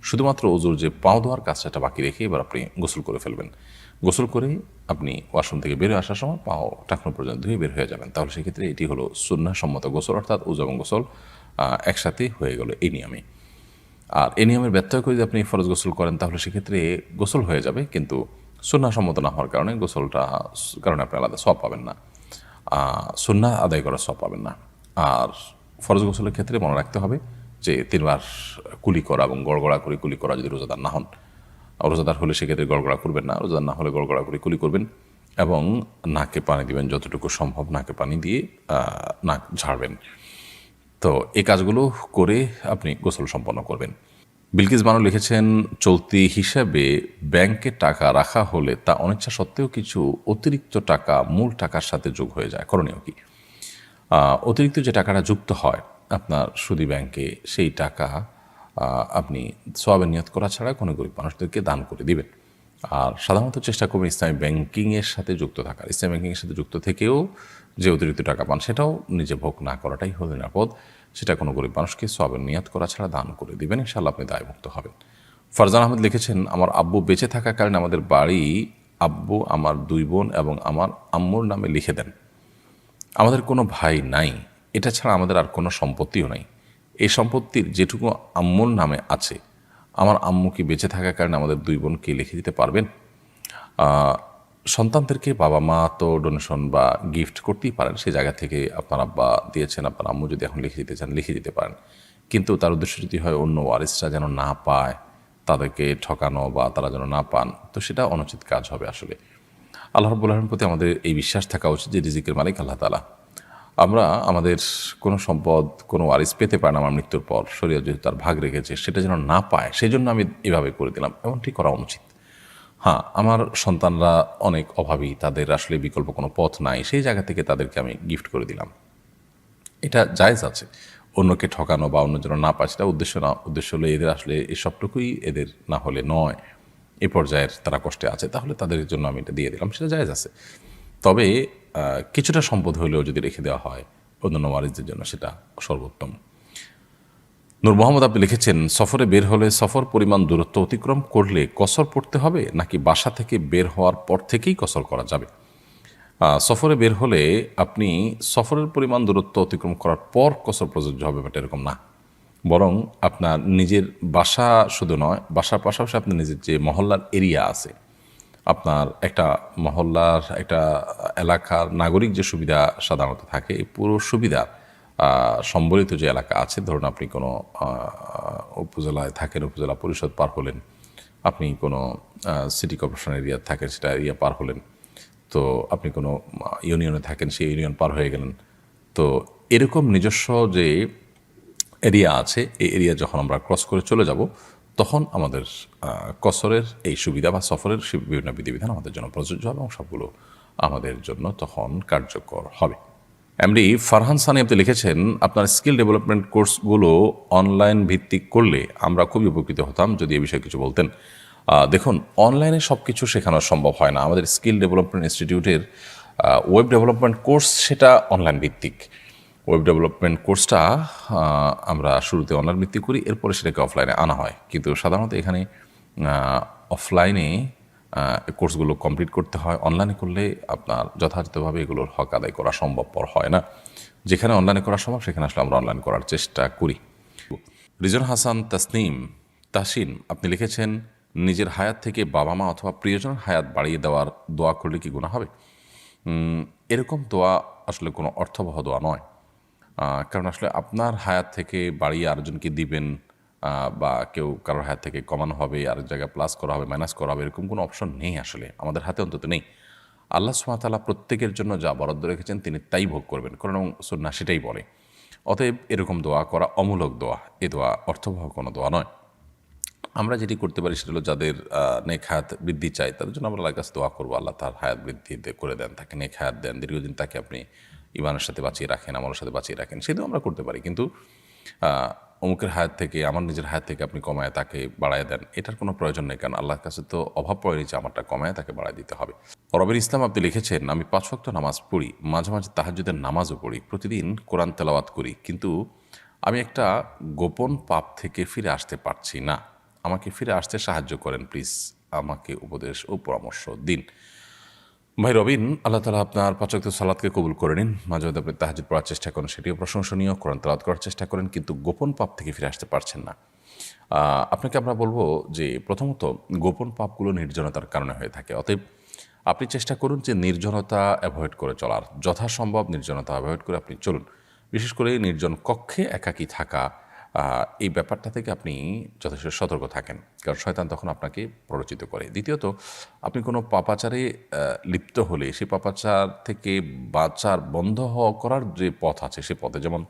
[SPEAKER 1] শুধুমাত্র উজুর যে পাও ধোয়ার কাজটা বাকি রেখে এবার আপনি গোসল করে ফেলবেন। গোসল করে আপনি ওয়াশরুম থেকে বের হয়ে আসার সময় পাও টাকনো পর্যন্ত ধুয়ে বের হয়ে যাবেন। তাহলে সেক্ষেত্রে এটি হলো সুন্নাহসম্মত গোসল, অর্থাৎ উজু এবং গোসল একসাথে হয়ে গেল এই নিয়মে। আর এই নিয়মের ব্যত্যয় করে যদি আপনি ফরজ গোসল করেন তাহলে সেক্ষেত্রে গোসল হয়ে যাবে, কিন্তু সুন্নাহসম্মত না হওয়ার কারণে কারণে আপনি আলাদা সওয়াব পাবেন না, সুন্নাহ আদায় করার সওয়াব পাবেন না। আর ফরজ গোসলের ক্ষেত্রে মনে রাখতে হবে যে 3 বার কুলি করা এবং গড়গড়া করে কুলি করা, যদি রোজাদার না হন। রোজাদার হলে সেক্ষেত্রে গড়গড়া করবেন না, রোজাদার না হলে গড়গড়া করে কুলি করবেন, এবং নাকে পানি দিবেন, যতটুকু সম্ভব নাকে পানি দিয়ে নাক ঝাড়বেন। তো এই কাজগুলো করে আপনি গোসল সম্পন্ন করবেন। বিলকিস বানু লিখেছেন, চলতি হিসাবে ব্যাংকে টাকা রাখা হলে তা অনিচ্ছা সত্ত্বেও কিছু অতিরিক্ত টাকা মূল টাকার সাথে যোগ হয়ে যায়, করণীয় কি? অতিরিক্ত যে টাকাটা যুক্ত হয় আপনার সুদী ব্যাংকে, সেই টাকা আপনি সওয়াবের নিয়ত করা ছাড়া কোনো গরিব মানুষদেরকে দান করে দিবেন। আর সাধারণত চেষ্টা করবেন ইসলামী ব্যাংকিংয়ের সাথে যুক্ত থাকার। ইসলামী ব্যাংকিংয়ের সাথে যুক্ত থেকেও যে অতিরিক্ত টাকা পান সেটাও নিজে ভোগ না করাটাই হলো নিরাপদ। সেটা কোনো গরিব মানুষকে সওয়াবের নিয়ত করা ছাড়া দান করে দিবেন, ইনশাআল্লাহ আপনি দায়মুক্ত হবেন। ফারজান আহমেদ লিখেছেন, আমার আব্বু বেঁচে থাকাকালীন আমাদের বাড়ি আব্বু আমার 2 বোন এবং আমার আম্মুর নামে লিখে দেন। আমাদের কোনো ভাই নাই, এটা ছাড়া আমাদের আর কোনো সম্পত্তিও নাই। এই সম্পত্তির যেটুকু আম্মুর নামে আছে, আমার আম্মু কি বেঁচে থাকার কারণে আমাদের 2 বোনকে লিখে দিতে পারবেন? সন্তানদেরকে বাবা মা তো ডোনেশন বা গিফট করতেই পারেন, সেই জায়গা থেকে আপনার আব্বা দিয়েছেন, আপনার আম্মু যদি এখন লিখে দিতে চান লিখে দিতে পারেন। কিন্তু তার উদ্দেশ্য যদি হয় অন্য ওয়ারিসরা যেন না পায়, তাদেরকে ঠকানো বা তারা যেন না পান, তো সেটা অনুচিত কাজ হবে আসলে। আল্লাহ রাব্বুল আলামিনের প্রতি আমাদের এই বিশ্বাস থাকা উচিত যে রিজিকের মালিক আল্লাহ তাআলা। আমরা আমাদের কোনো সম্পদ কোনো ওয়ারিস পেতে পারে না আমার মৃত্যুর পর, শরীয়ত যেহেতু তার ভাগ রেখেছে সেটা যেন না পায় সেজন্য আমি এভাবে করে দিলাম, এমনটি করা অনুচিত। হ্যাঁ, আমার সন্তানরা অনেক অভাবী, তাদের আসলে বিকল্প কোনো পথ নাই, সেই জায়গা থেকে তাদেরকে আমি গিফট করে দিলাম, এটা জায়েজ আছে। অন্যকে ঠকানো বা অন্য যেন না পায় সেটা উদ্দেশ্য না। উদ্দেশ্য হলো এদের আসলে এই সবটুকুই এদের না হলে নয়, এ পর্যায়ের তারা কষ্টে আছে, তাহলে তাদের জন্য আমি এটা দিয়ে দিলাম, সেটা জায়েজ আছে। তবে কিছুটা সম্পদ হলেও যদি রেখে দেওয়া হয় অন্যান্য ওয়ারিসদের জন্য সেটা সর্বোত্তম। নূর মোহাম্মদ আপনি লিখেছেন, সফরে বের হলে সফর পরিমাণ দূরত্ব অতিক্রম করলে কসর পড়তে হবে নাকি বাসা থেকে বের হওয়ার পর থেকেই কসর করা যাবে? সফরে বের হলে আপনি সফরের পরিমাণ দূরত্ব অতিক্রম করার পর কসর প্রযোজ্য হবে, বাট এরকম না। বরং আপনার নিজের বাসা শুধু নয়, বাসার পাশাপাশি আপনার নিজের যে মহল্লার এরিয়া আছে, আপনার একটা মহল্লার একটা এলাকার নাগরিক যে সুবিধা সাধারণত থাকে, এই পুরো সুবিধা সম্বলিত যে এলাকা আছে, ধরুন আপনি কোনো উপজেলায় থাকেন, উপজেলা পরিষদ পার হলেন, আপনি কোনো সিটি কর্পোরেশন এরিয়া থাকেন, সেটা এরিয়া পার হলেন, তো আপনি কোনো ইউনিয়নে থাকেন, সেই ইউনিয়ন পার হয়ে গেলেন, তো এরকম নিজস্ব যে এরিয়া আছে এই এরিয়া যখন আমরা ক্রস করে চলে যাব তখন আমাদের কসরের এই সুবিধা বা সফরের বিভিন্ন বিধিবিধান আমাদের জন্য প্রযোজ্য হবে এবং সবগুলো আমাদের জন্য তখন কার্যকর হবে। এমডি ফারহান সানি আপনি লিখেছেন, আপনার স্কিল ডেভেলপমেন্ট কোর্সগুলো অনলাইন ভিত্তিক করলে আমরা খুবই উপকৃত হতাম, যদি এ বিষয়ে কিছু বলতেন। দেখুন, অনলাইনে সব কিছু শেখানো সম্ভব হয় না। আমাদের স্কিল ডেভেলপমেন্ট ইনস্টিটিউটের ওয়েব ডেভেলপমেন্ট কোর্স সেটা অনলাইন ভিত্তিক। ওয়েব ডেভেলপমেন্ট কোর্সটা আমরা শুরুতে অনলাইন ভিত্তিক করি, এরপরে সেটাকে অফলাইনে আনা হয়। কিন্তু সাধারণত এখানে অফলাইনে কোর্সগুলো কমপ্লিট করতে হয়, অনলাইনে করলে আপনার যথাযথভাবে এগুলোর হক আদায় করা সম্ভবপর হয় না। যেখানে অনলাইনে করা সম্ভব সেখানে আসলে আমরা অনলাইন করার চেষ্টা করি। রিজন হাসান তাসিন আপনি লিখেছেন, নিজের হায়াত থেকে বাবা মা অথবা প্রিয়জনের হায়াত বাড়িয়ে দেওয়ার দোয়া করলে কি গুনাহ হবে? এরকম দোয়া আসলে কোনো অর্থবহ দোয়া নয়। কারণ আসলে আপনার হায়াত থেকে বাড়িয়ে আরেকজনকে দিবেন, বা কেউ কারোর হায়াত থেকে কমানো হবে, আরেক জায়গায় প্লাস করা হবে, মাইনাস করা হবে, এরকম কোনো অপশন নেই, আসলে আমাদের হাতে অন্তত নেই। আল্লাহ সুবহানাহু ওয়া তাআলা প্রত্যেকের জন্য যা বরাদ্দ রেখেছেন তিনি তাই ভোগ করবেন, কারণ সুন্নাহ সেটাই বলে। অতএব এরকম দোয়া করা অমূলক দোয়া, এ দোয়া অর্থবহ কোনো দোয়া নয়। আমরা যেটি করতে পারি সেটা হলো যাদের নেক হায়াত বৃদ্ধি চাই তাদের জন্য আমরা আল্লাহর কাছে দোয়া করবো, আল্লাহ তার হায়াত বৃদ্ধি করে দেন, তাকে নেক হায়াত দেন, দীর্ঘদিন তাকে আপনি ইমানের সাথে বাঁচিয়ে রাখেন, আমলের সাথে বাঁচিয়ে রাখেন, সেই দোয়া আমরা করতে পারি। কিন্তু অমুকের হায়াত থেকে আমার নিজের হায়াত থেকে আপনি কমায় তাকে বাড়ায় দেন, এটার কোনো প্রয়োজন নেই, কারণ আল্লাহর কাছে তো অভাব পড়েনি যে আমারটা কমায় তাকে বাড়ায় দিতে হবে। রবির ইসলাম আপনি লিখেছেন, আমি 5 ওয়াক্ত নামাজ পড়ি, মাঝে মাঝে তাহাজ্জুদের নামাজও পড়ি, প্রতিদিন কোরআন তেলাওয়াত করি, কিন্তু আমি একটা গোপন পাপ থেকে ফিরে আসতে পারছি না, আমাকে ফিরে আসতে সাহায্য করেন প্লিজ, আমাকে উপদেশ ও পরামর্শ দিন। ভাই রবিন, আল্লাহ তালা আপনার 5 ওয়াক্ত সালাতকে কবুল করে নিন। মাঝে মধ্যে আপনি তাহাজ্জুদ পড়ার চেষ্টা করেন, সেটিও প্রশংসনীয়, কোরআন তেলাওয়াত করার চেষ্টা করেন, কিন্তু গোপন পাপ থেকে ফিরে আসতে পারছেন না। আপনাকে আমরা বলবো যে প্রথমত গোপন পাপগুলো নির্জনতার কারণে হয়ে থাকে, অতএব আপনি চেষ্টা করুন যে নির্জনতা অ্যাভয়েড করে চলার, যথাসম্ভব নির্জনতা অ্যাভয়েড করে আপনি চলুন। বিশেষ করে নির্জন কক্ষে একাকী থাকা, এই ব্যাপারটা থেকে আপনি যথেষ্ট সতর্ক থাকেন, কারণ শয়তান তখন আপনাকে প্ররোচিত করে। দ্বিতীয়ত, আপনি কোনো পাপাচারে লিপ্ত হলে সেই পাপাচার থেকে বাঁচার বন্ধ করার যে পথ আছে সে পথে, যেমন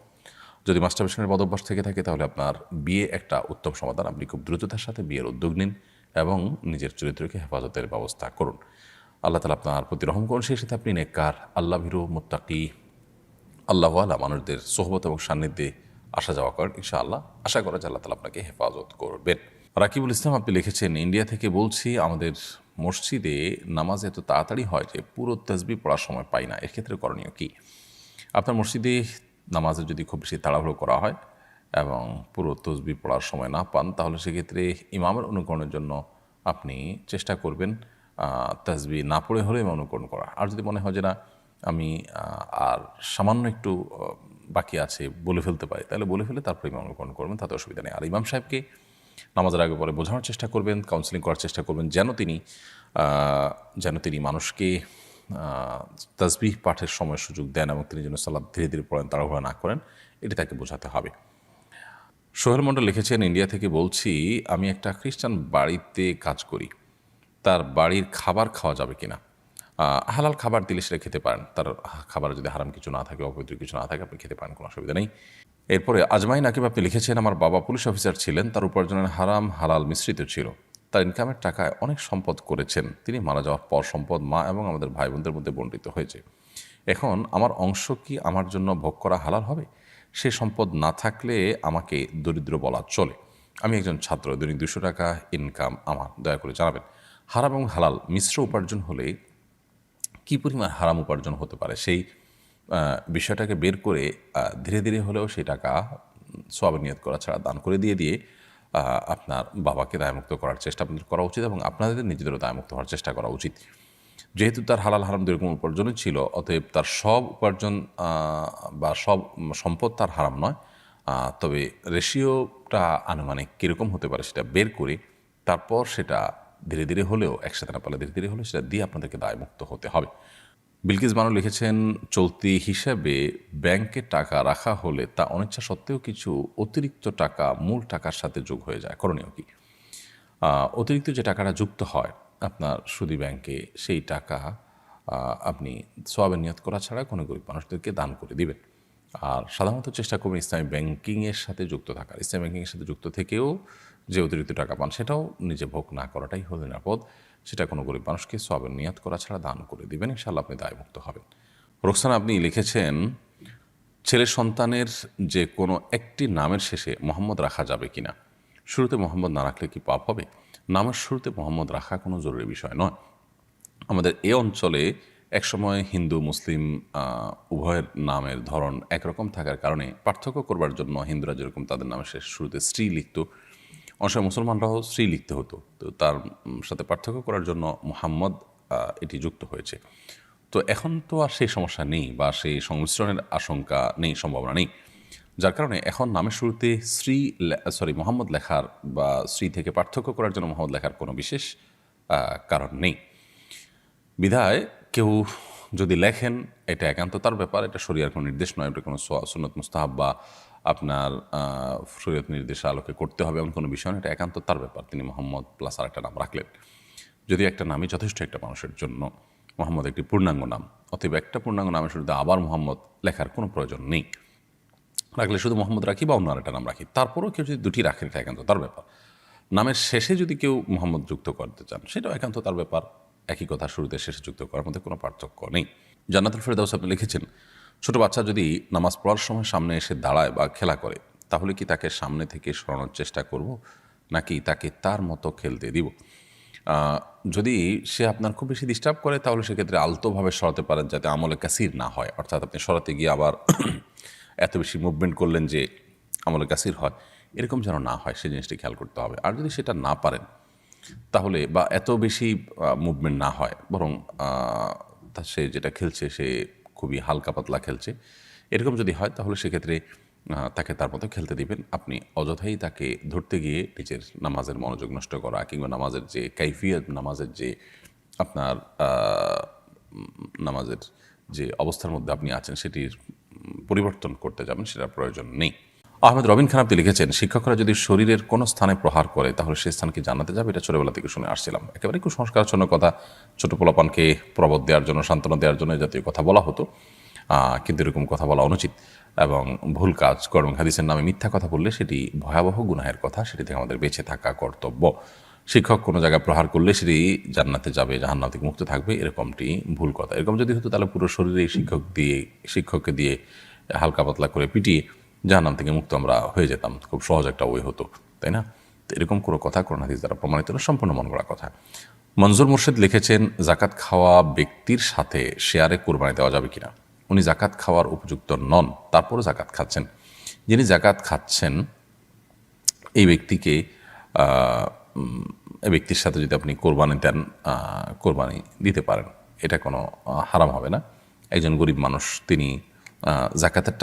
[SPEAKER 1] যদি মাস্টারবেশনের বদভ্যাস থেকে থাকে তাহলে আপনার বিয়ে একটা উত্তম সমাধান, আপনি খুব দ্রুততার সাথে বিয়ের উদ্যোগ নিন এবং নিজের চরিত্রকে হেফাজতের ব্যবস্থা করুন। আল্লাহ তালা আপনার প্রতি রহম করুন, সেই সাথে আপনি নেককার, আল্লাহ ভীরু, মুত্তাকি, আল্লাহওয়ালা মানুষদের সোহবত এবং সান্নিধ্যে আসা যাওয়া করেন, ইনশাআল্লাহ আশা করা যায় আল্লাহ তালা আপনাকে হেফাজত করবেন। রাকিবুল ইসলাম আপনি লিখেছেন, ইন্ডিয়া থেকে বলছি, আমাদের মসজিদে নামাজ এত তাড়াতাড়ি হয় যে পুরো তাসবিহ পড়ার সময় পাই না, এক্ষেত্রে করণীয় কী? আপনার মসজিদে নামাজে যদি খুব বেশি তাড়াহুড়ো করা হয় এবং পুরো তাসবিহ পড়ার সময় না পান, তাহলে সেক্ষেত্রে ইমামের অনুকরণের জন্য আপনি চেষ্টা করবেন তাসবিহ না পড়ে হলে ইমাম অনুকরণ করা। আর যদি মনে হয় যে না আমি আর সামান্য একটু বাকি আছে বলে ফেলতে পারি, তাহলে বলে ফেলে তারপরে ইমাম অনুকরণ করবেন, তাতে অসুবিধা নেই। আর ইমাম সাহেবকে নামাজের আগে পরে বোঝানোর চেষ্টা করবেন, কাউন্সিলিং করার চেষ্টা করবেন, যেন তিনি মানুষকে তাসবিহ পাঠের সময় সুযোগ দেন এবং তিনি যেন সালাত ধীরে ধীরে পড়েন, তাড়াহুড়া না করেন, এটি তাকে বোঝাতে হবে। সোহেল মণ্ডল লিখেছেন, ইন্ডিয়া থেকে বলছি, আমি একটা খ্রিস্টান বাড়িতে কাজ করি, তার বাড়ির খাবার খাওয়া যাবে কিনা? হালাল খাবার দিলে সেটা খেতে পারেন, তার খাবার যদি হারাম কিছু না থাকে, অপবিত্র কিছু না থাকে, আপনি খেতে পারেন, কোনো অসুবিধা নেই। এরপরে আজমাইন আকিব আপনি লিখেছেন, আমার বাবা পুলিশ অফিসার ছিলেন, তার উপার্জনের হারাম হালাল মিশ্রিত ছিল, তার ইনকামের টাকায় অনেক সম্পদ করেছেন, তিনি মারা যাওয়ার পর সম্পদ মা এবং আমাদের ভাই বোনদের মধ্যে বণ্টিত হয়েছে। এখন আমার অংশ কি আমার জন্য ভোগ করা হালাল হবে? সে সম্পদ না থাকলে আমাকে দরিদ্র বলা চলে। আমি একজন ছাত্র, দৈনিক 200 টাকা ইনকাম আমার, দয়া করে জানাবেন হারাম এবং হালাল মিশ্র উপার্জন হলে কী পরিমাণ হারাম উপার্জন হতে পারে, সেই বিষয়টাকে বের করে ধীরে ধীরে হলেও সেই টাকা সওয়াবের নিয়ত করা ছাড়া দান করে দিয়ে আপনার বাবাকে দায়মুক্ত করার চেষ্টা আপনাদের করা উচিত এবং আপনাদের নিজেদেরও দায়মুক্ত হওয়ার চেষ্টা করা উচিত। যেহেতু তার হালাল হারাম দুরকম উপার্জনই ছিল, অতএব তার সব উপার্জন বা সব সম্পদ তার হারাম নয়, তবে রেশিওটা আনুমানিক কীরকম হতে পারে সেটা বের করে তারপর সেটা ধীরে ধীরে হলেও, একসাথে না পারলে ধীরে ধীরে হলেও সেটা দিয়ে আপনাদেরকে দায়মুক্ত হতে হবে। বিলকিস বানু লিখেছেন, চলতি হিসাবে ব্যাংকে টাকা রাখা হলে তা অনিচ্ছা সত্ত্বেও কিছু অতিরিক্ত টাকা মূল টাকার সাথে যোগ হয়ে যায়, করণীয় কি? অতিরিক্ত যে টাকাটা যুক্ত হয় আপনার সুদী ব্যাংকে, সেই টাকা আপনি সওয়াবের নিয়ত করা ছাড়া কোনো গরিব মানুষদেরকে দান করে দিবেন। আর সাধারণত চেষ্টা করবেন ইসলামী ব্যাংকিংয়ের সাথে যুক্ত থাকার। ইসলামী ব্যাংকিংয়ের সাথে যুক্ত থেকেও যে অতিরিক্ত টাকা পান সেটাও নিজে ভোগ না করাটাই হলো নিরাপদ। সেটা কোনো গরিব মানুষকে সওয়াবের নিয়ত করা ছাড়া দান করে দিবেন, ইনশাআল্লাহ আপনি দায়মুক্ত হবেন। রোকসানা আপনি লিখেছেন, ছেলে সন্তানের যে কোনো একটি নামের শেষে মোহাম্মদ রাখা যাবে কিনা? শুরুতে মোহাম্মদ না রাখলে কি পাপ হবে? নামের শুরুতে মোহাম্মদ রাখা কোনো জরুরি বিষয় নয়। আমাদের এ অঞ্চলে একসময় হিন্দু মুসলিম উভয়ের নামের ধরন একরকম থাকার কারণে পার্থক্য করবার জন্য হিন্দুরা যেরকম তাদের নামের শেষ শুরুতে স্ত্রী লিখত, অনেক সময় মুসলমানরাও স্ত্রী লিখতে হতো, তো তার সাথে পার্থক্য করার জন্য মুহাম্মদ এটি যুক্ত হয়েছে। তো এখন তো আর সেই সমস্যা নেই বা সেই সংমিশ্রণের আশঙ্কা নেই, সম্ভাবনা নেই, যার কারণে এখন নামের শুরুতে মোহাম্মদ লেখার বা স্ত্রী থেকে পার্থক্য করার জন্য মোহাম্মদ লেখার কোনো বিশেষ কারণ নেই। বিধায় কেউ যদি লেখেন এটা একান্ত তার ব্যাপার, এটা শরীয়তের কোনো নির্দেশ নয়, এটা কোনো সুন্নত মুস্তাহাব বা আপনার শরীয়ত নির্দেশের আলোকে করতে হবে এমন কোনো বিষয় নয়, এটা একান্ত তার ব্যাপার। তিনি মোহাম্মদ প্লাস আর একটা নাম রাখলেন, যদি একটা নামই যথেষ্ট একটা মানুষের জন্য। মোহাম্মদ একটি পূর্ণাঙ্গ নাম, অতএব একটা পূর্ণাঙ্গ নামের শুরুতে আবার মোহাম্মদ লেখার কোনো প্রয়োজন নেই। রাখলে শুধু মোহাম্মদ রাখি বা অন্য আরেকটা নাম রাখি, তারপরেও কেউ যদি দুটি রাখেন এটা একান্ত তার ব্যাপার। নামের শেষে যদি কেউ মোহাম্মদ যুক্ত করতে চান সেটাও একান্ত তার ব্যাপার, একই কথা শুরুতে শেষে যুক্ত করার মধ্যে কোনো পার্থক্য নেই। জান্নাতুল ফেরদাউস আপনি লিখেছেন, ছোট বাচ্চা যদি নামাজ পড়ার সময় সামনে এসে দাঁড়ায় বা খেলা করে তাহলে কি তাকে সামনে থেকে সরানোর চেষ্টা করব নাকি তাকে তার মতো খেলতে দিব? যদি সে আপনার খুব বেশি ডিস্টার্ব করে তাহলে সেক্ষেত্রে আলতোভাবে সরাতে পারেন যাতে আমলে কাসির না হয়, অর্থাৎ আপনি সরাতে গিয়ে আবার এত বেশি মুভমেন্ট করলেন যে আমলে কাসির হয়, এরকম যেন না হয় সেই জিনিসটি খেয়াল করতে হবে। আর যদি সেটা না পারেন তাহলে, বা এত বেশি মুভমেন্ট না হয়, বরং সে যেটা খেলছে সে খুবই হালকা পাতলা খেলছে, এরকম যদি হয় তাহলে সেক্ষেত্রে তাকে তার মতো খেলতে দিবেন। আপনি অযথাই তাকে ধরতে গিয়ে নিজের নামাজের মনোযোগ নষ্ট করা কিংবা নামাজের যে কাইফিয়ত, নামাজের যে আপনার নামাজের যে অবস্থার মধ্যে আপনি আছেন সেটির পরিবর্তন করতে যাবেন, সেটার প্রয়োজন নেই। আহমেদ রবিন খান আপনি লিখেছেন, শিক্ষকরা যদি শরীরের কোনো স্থানে প্রহার করে তাহলে সে স্থান কি জান্নাতে যাবে? এটা ছোটবেলা থেকে শুনে আসছিলাম, একেবারে কুসংস্কারাচ্ছন্ন কথা। ছোট পোলাপানকে প্রবোধ দেওয়ার জন্য, সান্ত্বনা দেওয়ার জন্য জাতীয় কথা বলা হতো, কিন্তু এরকম কথা বলা অনুচিত এবং ভুল কাজ। কর্ম হাদিসের নামে মিথ্যা কথা বললে সেটি ভয়াবহ গুনাহের কথা, সেটি থেকে আমাদের বেঁচে থাকা কর্তব্য। শিক্ষক কোনো জায়গায় প্রহার করলে সেটি জান্নাতে যাবে, জাহান্নাম থেকে মুক্ত থাকবে, এরকমটি ভুল কথা। এরকম যদি হতো তাহলে পুরো শরীরে শিক্ষককে দিয়ে হালকা পাতলা করে পিটিয়ে জাহান্নাম থেকে মুক্ত আমরা হয়ে যেতাম, খুব সহজ একটা ওয়ে হতো, তাই না? তো এরকম কোনো কথা কোরআন হাদিস দ্বারা প্রমাণিত না, সম্পূর্ণ মন গড়া কথা। মনজুর মুর্শিদ লিখেছেন, জাকাত খাওয়া ব্যক্তির সাথে শেয়ারে কোরবানি দেওয়া যাবে কিনা? উনি জাকাত খাওয়ার উপযুক্ত নন, তারপরও জাকাত খাচ্ছেন। যিনি জাকাত খাচ্ছেন এই ব্যক্তির সাথে যদি আপনি কোরবানি দেন, কোরবানি দিতে পারেন, এটা কোনো হারাম হবে না। একজন গরিব মানুষ, তিনি জাকাতের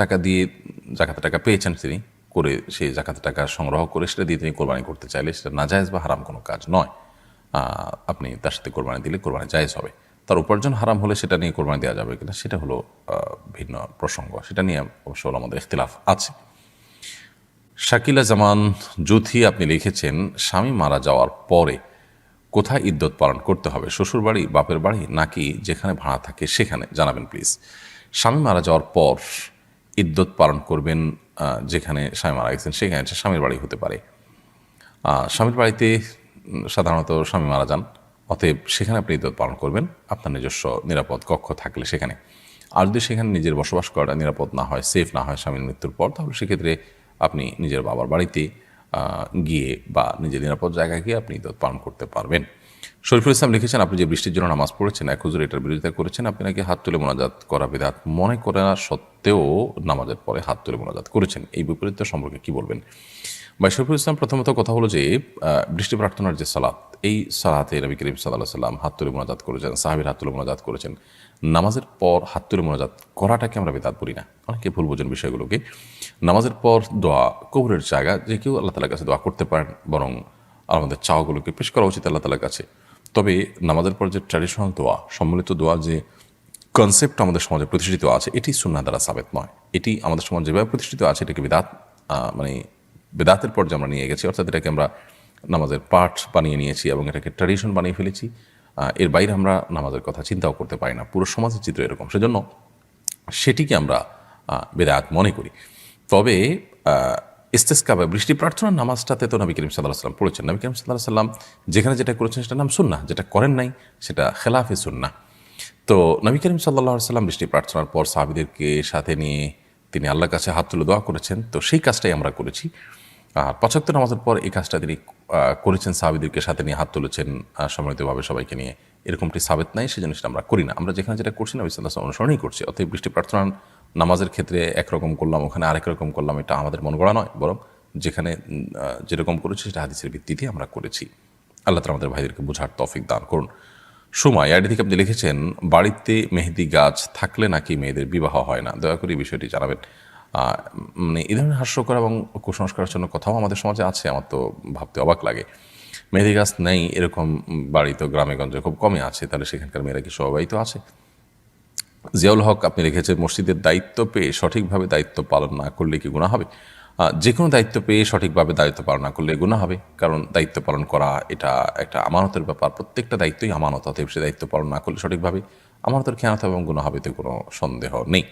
[SPEAKER 1] টাকা পেয়েছেন, তিনি করে সেই জাকাতের টাকা সংগ্রহ করে সেটা দিয়ে তিনি কোরবানি করতে চাইলে সেটা নাজায়েজ বা হারাম কোনো কাজ নয়। আপনি তার সাথে কোরবানি দিলে কোরবানি জায়েজ হবে। তার উপার্জন হারাম হলে সেটা নিয়ে কোরবানি দেওয়া যাবে কিনা সেটা হলো ভিন্ন প্রসঙ্গ, সেটা নিয়ে অবশ্য আমাদের ইখতিলাফ আছে। শাকিলা জামান জুথি আপনি লিখেছেন, স্বামী মারা যাওয়ার পরে কোথায় ইদ্যত পালন করতে হবে, শ্বশুর বাড়ি, বাপের বাড়ি, নাকি যেখানে ভাড়া থাকে সেখানে? জানাবেন প্লিজ। স্বামী মারা যাওয়ার পর ইদ্যত পালন করবেন যেখানে স্বামী মারা গেছেন সেখানে, স্বামীর বাড়ি হতে পারে। স্বামীর বাড়িতে সাধারণত স্বামী মারা যান, অতএব সেখানে আপনি ইদ্যত পালন করবেন আপনার নিজস্ব নিরাপদ কক্ষ থাকলে সেখানে। আর যদি সেখানে নিজের বসবাস করাটা নিরাপদ না হয়, সেফ না হয় স্বামীর মৃত্যুর পর, তাহলে সেক্ষেত্রে আপনি নিজের বাবার বাড়িতে গিয়ে বা নিজের নিরাপদ জায়গায় গিয়ে আপনি ইদ্যত পালন করতে পারবেন। শরীফুল ইসলাম লিখেছেন, আপনি যে বৃষ্টির জন্য নামাজ পড়েছেন, এক হুজুর এটার বিরোধিতা করেছেন, আপনি নাকি হাত তুলে মোনাজাত করা বিদআত মনে করা সত্ত্বেও নামাজের পরে হাত তুলে মোনাজাত করেছেন। এই বিপরীত সম্পর্কে কি বলবেন? ভাই শরীফুল ইসলাম, প্রথমত কথা হলো যে বৃষ্টি প্রার্থনার যে সালাত, এই সালাতে নবী করিম সাল্লাল্লাহু আলাইহি সাল্লাম হাত তুলে মোনাজাত করেছেন, সাহাবীর হাত তুলে মোনাজাত করেছেন। নামাজের পর হাত তুলে মোনাজাত করাটাকে আমরা বিদআত বলি না। অনেকে ভুল বোঝেন বিষয়গুলোকে। নামাজের পর দোয়া কবুলের জায়গা, যে কেউ আল্লাহ তাআলার কাছে দোয়া করতে পারেন, বরং আমাদের চাওয়াগুলোকে পেশ করা উচিত আল্লাহ তাআলার কাছে। তবে নামাজের পর যে ট্র্যাডিশনাল দোয়া, সম্মিলিত দোয়া, যে কনসেপ্ট আমাদের সমাজে প্রতিষ্ঠিত আছে, এটি সুন্নাহ দ্বারা সাবেত নয়। এটি আমাদের সমাজে যেভাবে প্রতিষ্ঠিত আছে এটাকে বিদআত, মানে বেদাতের পর্যায়ে আমরা নিয়ে গেছি, অর্থাৎ এটাকে আমরা নামাজের পাঠ বানিয়ে নিয়েছি এবং এটাকে ট্র্যাডিশন বানিয়ে ফেলেছি। এর বাইরে আমরা নামাজের কথা চিন্তাও করতে পারি না। পুরো সমাজের চিত্র এরকম, সেজন্য সেটিকে আমরা বেদাত মনে করি। তবে ইস্তেসকা বা বৃষ্টি প্রার্থনার নামাজটাতে তো নবী করিম সাল্লাল্লাহু আলাইহি ওয়াসাল্লাম পড়েছেন। নবী করিম সাল্লাল্লাহু আলাইহি ওয়াসাল্লাম যেখানে যেটা করেছেন সেটার নাম সুন্নাহ, যেটা করেন নাই সেটা খেলাফে সুন্নাহ। তো নবী করিম সাল্লাল্লাহু আলাইহি ওয়াসাল্লাম বৃষ্টি প্রার্থনার পর সাহাবীদেরকে সাথে নিয়ে তিনি আল্লাহর কাছে হাত তুলে দোয়া করেছেন, তো সেই কাজটাই আমরা করেছি। আর ৫ ওয়াক্ত নামাজের পর এই কাজটা তিনি করেছেন, সাহাবীদেরকে সাথে নিয়ে হাত তুলেছেন সম্মিলিতভাবে সবাইকে নিয়ে, এরকমটি সাবেত নাই, সেই জিনিসটা আমরা করি না। আমরা যেখানে যেটা করছি নবী সাল্লাল্লাহু আলাইহি ওয়াসাল্লাম অনুসরণই করছি। অতএব বৃষ্টি প্রার্থনার নামাজের ক্ষেত্রে একরকম করলাম, ওখানে আরেক রকম করলাম, এটা আমাদের মন গড়া নয়, বরং যেখানে যেরকম করেছি সেটা হাদিসের ভিত্তিতে আমরা করেছি। আল্লাহ তাআলা আমাদের ভাইদেরকে বোঝার তৌফিক দান করুন। সময় আইডি থেকে আপনি লিখেছেন, বাড়িতে মেহেদি গাছ থাকলে নাকি মেয়েদের বিবাহ হয় না, দয়া করে এই বিষয়টি জানাবেন। মানে এই ধরনের হাস্যকর এবং কুসংস্কারের জন্য কথাও আমাদের সমাজে আছে, আমার তো ভাবতে অবাক লাগে। মেহেদি গাছ নেই এরকম বাড়ি তো গ্রামে গঞ্জে খুব কমই আছে, তাহলে সেখানকার মেয়েরা কি স্বভাবিত আছে? জিয়াউল হক আপনি লিখেছেন, মসজিদের দায়িত্ব পেয়ে সঠিকভাবে দায়িত্ব পালন না করলে কি গুনাহ হবে? যে কোনো দায়িত্ব পেয়ে সঠিকভাবে দায়িত্ব পালন না করলে গুনাহ হবে, কারণ দায়িত্ব পালন করা এটা একটা আমানতের ব্যাপার, প্রত্যেকটা দায়িত্বই আমানত, অতএব সে দায়িত্ব পালন না করলে সঠিকভাবে আমানতের খেয়ানত এবং গুনাহ হবে, এতে কোনো সন্দেহ নেই।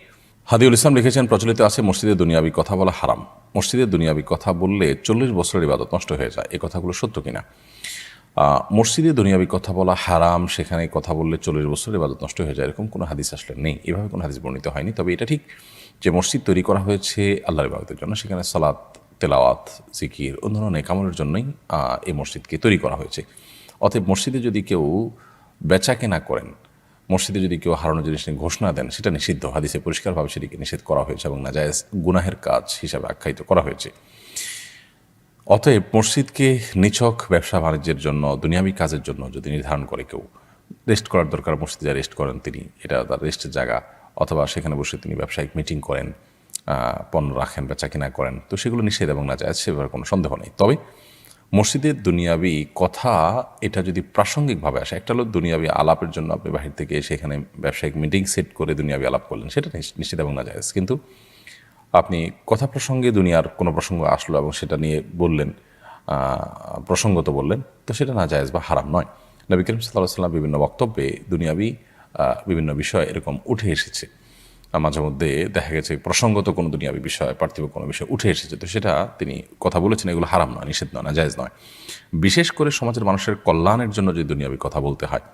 [SPEAKER 1] হাদিউল ইসলাম লিখেছেন, প্রচলিত আছে মসজিদে দুনিয়াবি কথা বলা হারাম। মসজিদে দুনিয়াবি কথা বললে 40 বছরের ইবাদত নষ্ট হয়ে যায়, এই কথাগুলো সত্য কিনা? মসজিদে দুনিয়াবি কথা বলা হারাম, সেখানে কথা বললে 40 বছরের ইবাদত নষ্ট হয়ে যায়, এরকম কোনো হাদিস আসলে নেই, এভাবে কোনো হাদিস বর্ণিত হয়নি। তবে এটা ঠিক যে মসজিদ তৈরি করা হয়েছে আল্লাহর ইবাদতের জন্য, সেখানে সালাত, তেলাওয়াত, জিকির, অন্যান্য নেকামলের জন্যই এই মসজিদকে তৈরি করা হয়েছে। অতএব মসজিদে যদি কেউ বেচা কেনা করেন, মসজিদে যদি কেউ হারানো জিনিস নিয়ে ঘোষণা দেন, সেটা নিষিদ্ধ, হাদিসে পরিষ্কারভাবে সেটিকে নিষেধ করা হয়েছে এবং নাজায়েজ গুনাহের কাজ হিসাবে আখ্যায়িত করা হয়েছে। অতএব মসজিদকে নিছক ব্যবসা বাণিজ্যের জন্য, দুনিয়াবি কাজের জন্য যদি নির্ধারণ করে কেউ, রেস্ট করার দরকার, মসজিদে যা রেস্ট করেন তিনি, এটা তার রেস্টের জায়গা, অথবা সেখানে বসে তিনি ব্যবসায়িক মিটিং করেন, পণ্য রাখেন, বেচা কিনা করেন, তো সেগুলো নিষেধ এবং নাজায়েজ, সে ব্যাপারে কোনো সন্দেহ নেই। তবে মসজিদের দুনিয়াবি কথা এটা যদি প্রাসঙ্গিকভাবে আসে, একটা হলো দুনিয়াবি আলাপের জন্য আপনি বাহির থেকে সেখানে ব্যবসায়িক মিটিং সেট করে দুনিয়াবি আলাপ করলেন, সেটা নিষেধ এবং নাজায়েজ। কিন্তু আপনি কথা প্রসঙ্গে দুনিয়ার কোনো প্রসঙ্গ আসলো এবং সেটা নিয়ে বললেন, প্রসঙ্গত বললেন, তো সেটা নাজায়েজ বা হারাম নয়। নবী করিম সাল্লাল্লাহু আলাইহি ওয়াসাল্লাম বিভিন্ন বক্তব্যে দুনিয়াবি বিভিন্ন বিষয় এরকম উঠে এসেছে, মাঝে মধ্যে দেখা গেছে প্রসঙ্গত কোনো দুনিয়াবি বিষয়, পার্থিব কোনো বিষয় উঠে এসেছে, তো সেটা তিনি কথা বলেছেন, এগুলো হারাম নয়, নিষেধ নয়, নাজায়েজ নয়। বিশেষ করে সমাজের মানুষের কল্যাণের জন্য যদি দুনিয়াবি কথা বলতে হয়,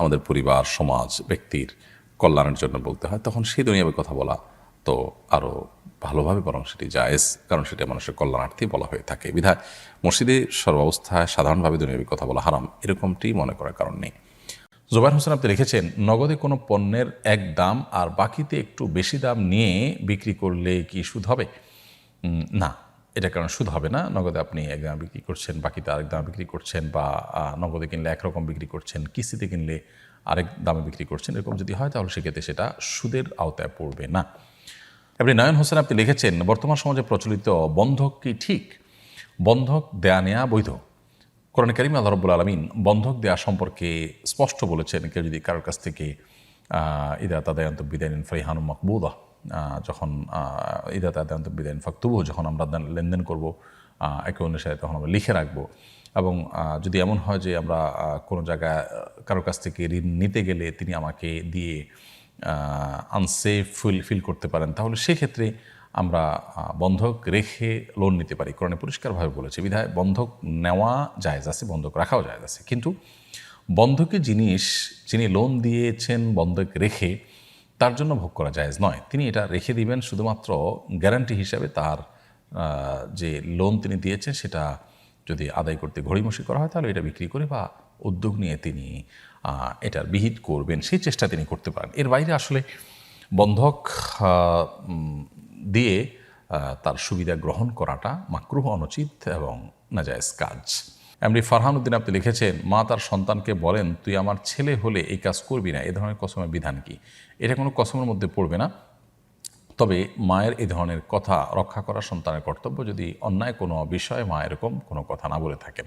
[SPEAKER 1] আমাদের পরিবার, সমাজ, ব্যক্তির কল্যাণের জন্য বলতে হয়, তখন সেই দুনিয়াবি কথা বলা তো আরও ভালোভাবে, বরং সেটি জায়েজ, কারণ সেটা মানুষের কল্যাণার্থে বলা হয়ে থাকে। বিধায় মসজিদে সর্বাবস্থায় সাধারণভাবে দুনিয়াবি কথা বলা হারাম, এরকমটি মনে করার কারণ নেই। জোবাইর হোসেন আপনি লিখেছেন, নগদে কোনো পণ্যের এক দাম আর বাকিতে একটু বেশি দাম নিয়ে বিক্রি করলে কি সুদ হবে? না, এটা কারণ সুদ হবে না। নগদে আপনি এক দামে বিক্রি করছেন, বাকিতে আরেক দামে বিক্রি করছেন, বা নগদে কিনলে একরকম বিক্রি করছেন, কিস্তিতে কিনলে আরেক দামে বিক্রি করছেন, এরকম যদি হয় তাহলে সেক্ষেত্রে সেটা সুদের আওতায় পড়বে না। এবারে নয়ন হোসেন আপনি লিখেছেন, বর্তমান সমাজে প্রচলিত বন্ধক কি ঠিক? বন্ধক দেয়া নেয়া বৈধ? কোরআনে কারিমে আল্লাহ রাব্বুল আলামিন বন্ধক দেয়া সম্পর্কে স্পষ্ট বলেছেন, কেউ যদি কারোর কাছ থেকে ইদা তাদায়ান্ত বিদায়নিন ফারিহানুম মাকবুদা, যখন ইদা তাদায়ান্ত বিদায়নিন ফাকতুবু, যখন আমরা লেনদেন করব একে অন্যের সাথে তখন আমরা লিখে রাখবো। এবং যদি এমন হয় যে আমরা কোনো জায়গায় কারোর কাছ থেকে ঋণ নিতে গেলে তিনি আমাকে দিয়ে আনসেফ ফিল করতে পারেন, তাহলে সেক্ষেত্রে আমরা বন্ধক রেখে লোন নিতে পারি। কোরআনে পরিষ্কারভাবে বলেছে, বিধায় বন্ধক নেওয়া জায়েজ আছে, বন্ধক রাখাও জায়েজ আছে। কিন্তু বন্ধকি জিনিস যিনি লোন দিয়েছেন বন্ধক রেখে, তার জন্য ভোগ করা জায়েজ নয়। তিনি এটা রেখে দিবেন শুধুমাত্র গ্যারান্টি হিসাবে, তার যে লোন তিনি দিয়েছেন সেটা যদি আদায় করতে ঘড়িমসি করা হয় তাহলে এটা বিক্রি করে বা উদ্যোগ নিয়ে তিনি এটার বিহিত করবেন, সেই চেষ্টা তিনি করতে পারেন। এর বাইরে আসলে বন্ধক দিয়ে তার সুবিধা গ্রহণ করাটা মাকরুহ, অনুচিত এবং নাজায়েজ কাজ। এমনি ফারহান উদ্দিন আপনি লিখেছেন, মা তার সন্তানকে বলেন, তুই আমার ছেলে হলে এই কাজ করবি না, এ ধরনের কসমের বিধান কি? এটা কোনো কসমের মধ্যে পড়বে না, তবে মায়ের এই ধরনের কথা রক্ষা করা সন্তানের কর্তব্য। যদি অন্যায় কোনো বিষয়ে মা এরকম কোনো কথা না বলে থাকেন,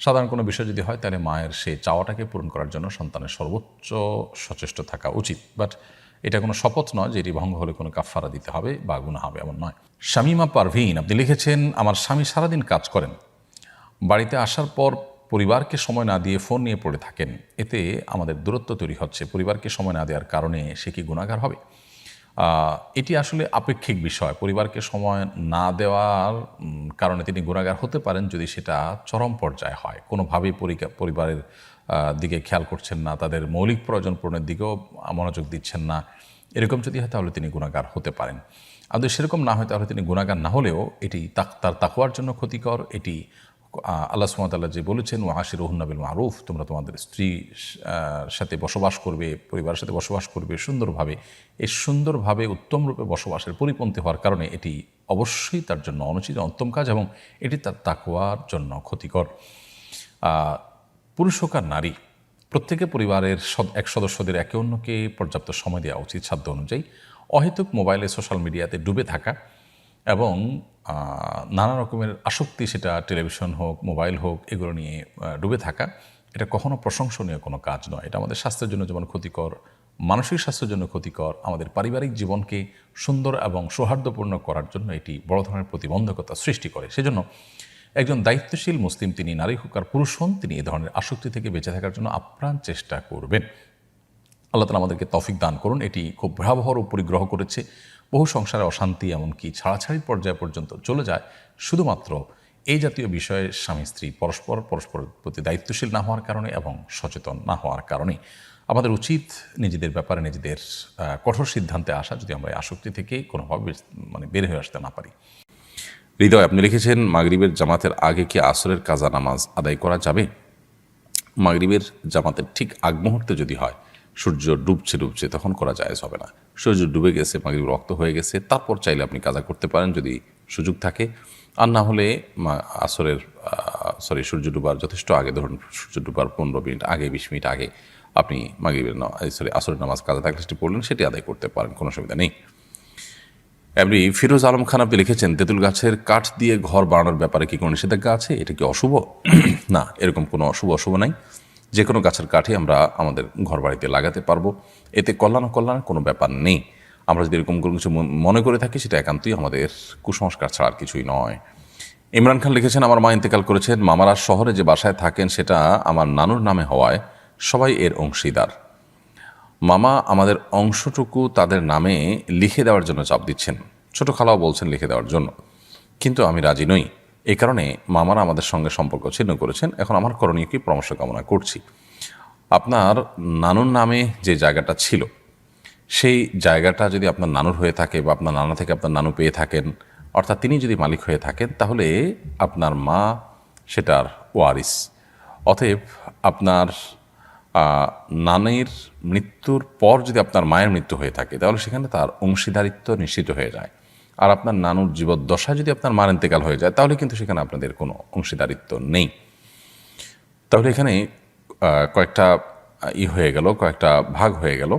[SPEAKER 1] সাধারণ কোনো বিষয় যদি হয়, তাহলে মায়ের সেই চাওয়াটাকে পূরণ করার জন্য সন্তানের সর্বোচ্চ সচেষ্ট থাকা উচিত। বাট এটা কোনো শপথ নয় যে এটি ভঙ্গ হলে কোনো কাফফারা দিতে হবে বা গুনাহ হবে, এমন নয়। শামিমা পারভিন আপনি লিখেছেন, আমার স্বামী সারাদিন কাজ করেন, বাড়িতে আসার পর পরিবারকে সময় না দিয়ে ফোন নিয়ে পড়ে থাকেন, এতে আমাদের দূরত্ব তৈরি হচ্ছে। পরিবারকে সময় না দেওয়ার কারণে সে কি গুনাহগার হবে? এটি আসলে আপেক্ষিক বিষয়। পরিবারকে সময় না দেওয়ার কারণে তিনি গুনাহগার হতে পারেন যদি সেটা চরম পর্যায়ে হয়, কোনোভাবেই পরিবারের দিকে খেয়াল করছেন না, তাদের মৌলিক প্রয়োজন পূরণের দিকেও মনোযোগ দিচ্ছেন না, এরকম যদি হয় তাহলে তিনি গুনাহগার হতে পারেন। আর যদি সেরকম না হয় তাহলে তিনি গুনাহগার না হলেও এটি তার তাকওয়ার জন্য ক্ষতিকর। এটি আল্লাহ সুবহানাহু ওয়া তাআলা যে বলেছেন, ওয়াশিরুহুন্না বিল মারুফ, তোমরা তোমাদের স্ত্রীর সাথে বসবাস করবে, পরিবারের সাথে বসবাস করবে সুন্দরভাবে। এই সুন্দরভাবে উত্তম রূপে বসবাসের পরিপন্থী হওয়ার কারণে এটি অবশ্যই তার জন্য অনুচিত, উত্তম কাজ, এবং এটি তার তাকওয়ার জন্য ক্ষতিকর। পুরুষ হোক আর নারী, প্রত্যেকে পরিবারের এক সদস্যদের একে অন্যকে পর্যাপ্ত সময় দেওয়া উচিত সাধ্য অনুযায়ী। অহেতুক মোবাইলে, সোশ্যাল মিডিয়াতে ডুবে থাকা এবং নানা রকমের আসক্তি, সেটা টেলিভিশন হোক, মোবাইল হোক, এগুলো নিয়ে ডুবে থাকা, এটা কখনো প্রশংসনীয় কোনো কাজ নয়। এটা আমাদের স্বাস্থ্যের জন্য যেমন ক্ষতিকর, মানসিক স্বাস্থ্যের জন্য ক্ষতিকর, আমাদের পারিবারিক জীবনকে সুন্দর এবং সৌহার্দ্যপূর্ণ করার জন্য এটি বড় ধরনের প্রতিবন্ধকতা সৃষ্টি করে। সেজন্য একজন দায়িত্বশীল মুসলিম, তিনি নারী হোক আর পুরুষ হন, তিনি এই ধরনের আসক্তি থেকে বেঁচে থাকার জন্য আপ্রাণ চেষ্টা করবেন। আল্লাহ তাআলা আমাদেরকে তৌফিক দান করুন। এটি খুব ভয়াবহ রূপ পরিগ্রহ করেছে, বহু সংসারে অশান্তি, এমনকি ছাড়াছাড়ির পর্যায় পর্যন্ত চলে যায় শুধুমাত্র এই জাতীয় বিষয়ে স্বামী স্ত্রী পরস্পরের প্রতি দায়িত্বশীল না হওয়ার কারণে এবং সচেতন না হওয়ার কারণে। আমাদের উচিত নিজেদের ব্যাপারে নিজেদের কঠোর সিদ্ধান্তে আসা, যদি আমরা এই আসক্তি থেকে কোনোভাবে বের হয়ে আসতে না পারি। হৃদয় আপনি লিখেছেন, মাগরিবের জামাতের আগে কি আসরের কাজা নামাজ আদায় করা যাবে? মাগরিবের জামাতের ঠিক আগ মুহূর্তে যদি হয়, সূর্য ডুবছে তখন করা জায়েজ হবে না। সূর্য ডুবে গেছে, মাগরিব রক্ত হয়ে গেছে, তারপর চাইলে আপনি কাজা করতে পারেন যদি সুযোগ থাকে। আর না হলে সূর্য ডুবার যথেষ্ট আগে, ধরুন সূর্য ডুবার 15 মিনিট আগে, 20 মিনিট আগে আপনি আসরের নামাজ কাজা থাকলে সেটি পড়লেন, সেটি আদায় করতে পারেন, কোনো অসুবিধা নেই। এমনি ফিরোজ আলম খান আপনি লিখেছেন, তেঁতুল গাছের কাঠ দিয়ে ঘর বানানোর ব্যাপারে কি কোনো নিষেধাজ্ঞা আছে? এটা কি অশুভ? না, এরকম কোনো অশুভ নাই। যে কোনো গাছের কাঠই আমরা আমাদের ঘর বাড়িতে লাগাতে পারবো, এতে কল্যাণের কোনো ব্যাপার নেই। আমরা যদি এরকম কোনো কিছু মনে করে থাকি, সেটা একান্তই আমাদের কুসংস্কার ছাড়া আর কিছুই নয়। ইমরান খান লিখেছেন, আমার মা ইন্তেকাল করেছেন, মামারা শহরে যে বাসায় থাকেন সেটা আমার নানুর নামে হওয়ায় সবাই এর অংশীদার। মামা আমাদের অংশটুকু তাদের নামে লিখে দেওয়ার জন্য চাপ দিচ্ছেন, ছোট খালাও বলছেন লিখে দেওয়ার জন্য, কিন্তু আমি রাজি নই। এই কারণে মামারা আমাদের সঙ্গে সম্পর্ক ছিন্ন করেছেন। এখন আমার করণীয় কি, পরামর্শ কামনা করছি। আপনার নানুর নামে যে জায়গাটা ছিল, সেই জায়গাটা যদি আপনার নানুর হয়ে থাকে বা আপনার নানা থেকে আপনার নানু পেয়ে থাকেন, অর্থাৎ তিনি যদি মালিক হয়ে থাকেন, তাহলে আপনার মা সেটার ওয়ারিস। অতএব আপনার নানির মৃত্যুর পর যদি আপনার মায়ের মৃত্যু হয়ে থাকে, তাহলে সেখানে তার অংশীদারিত্ব নিশ্চিত হয়ে যায়। আর আপনার নানুর জীবদ্দশায় যদি আপনার মার ইন্তেকাল হয়ে যায়, তাহলে কিন্তু সেখানে আপনাদের কোনো অংশীদারিত্ব নেই। তাহলে এখানে কয়েকটা কয়েকটা ভাগ হয়ে গেল।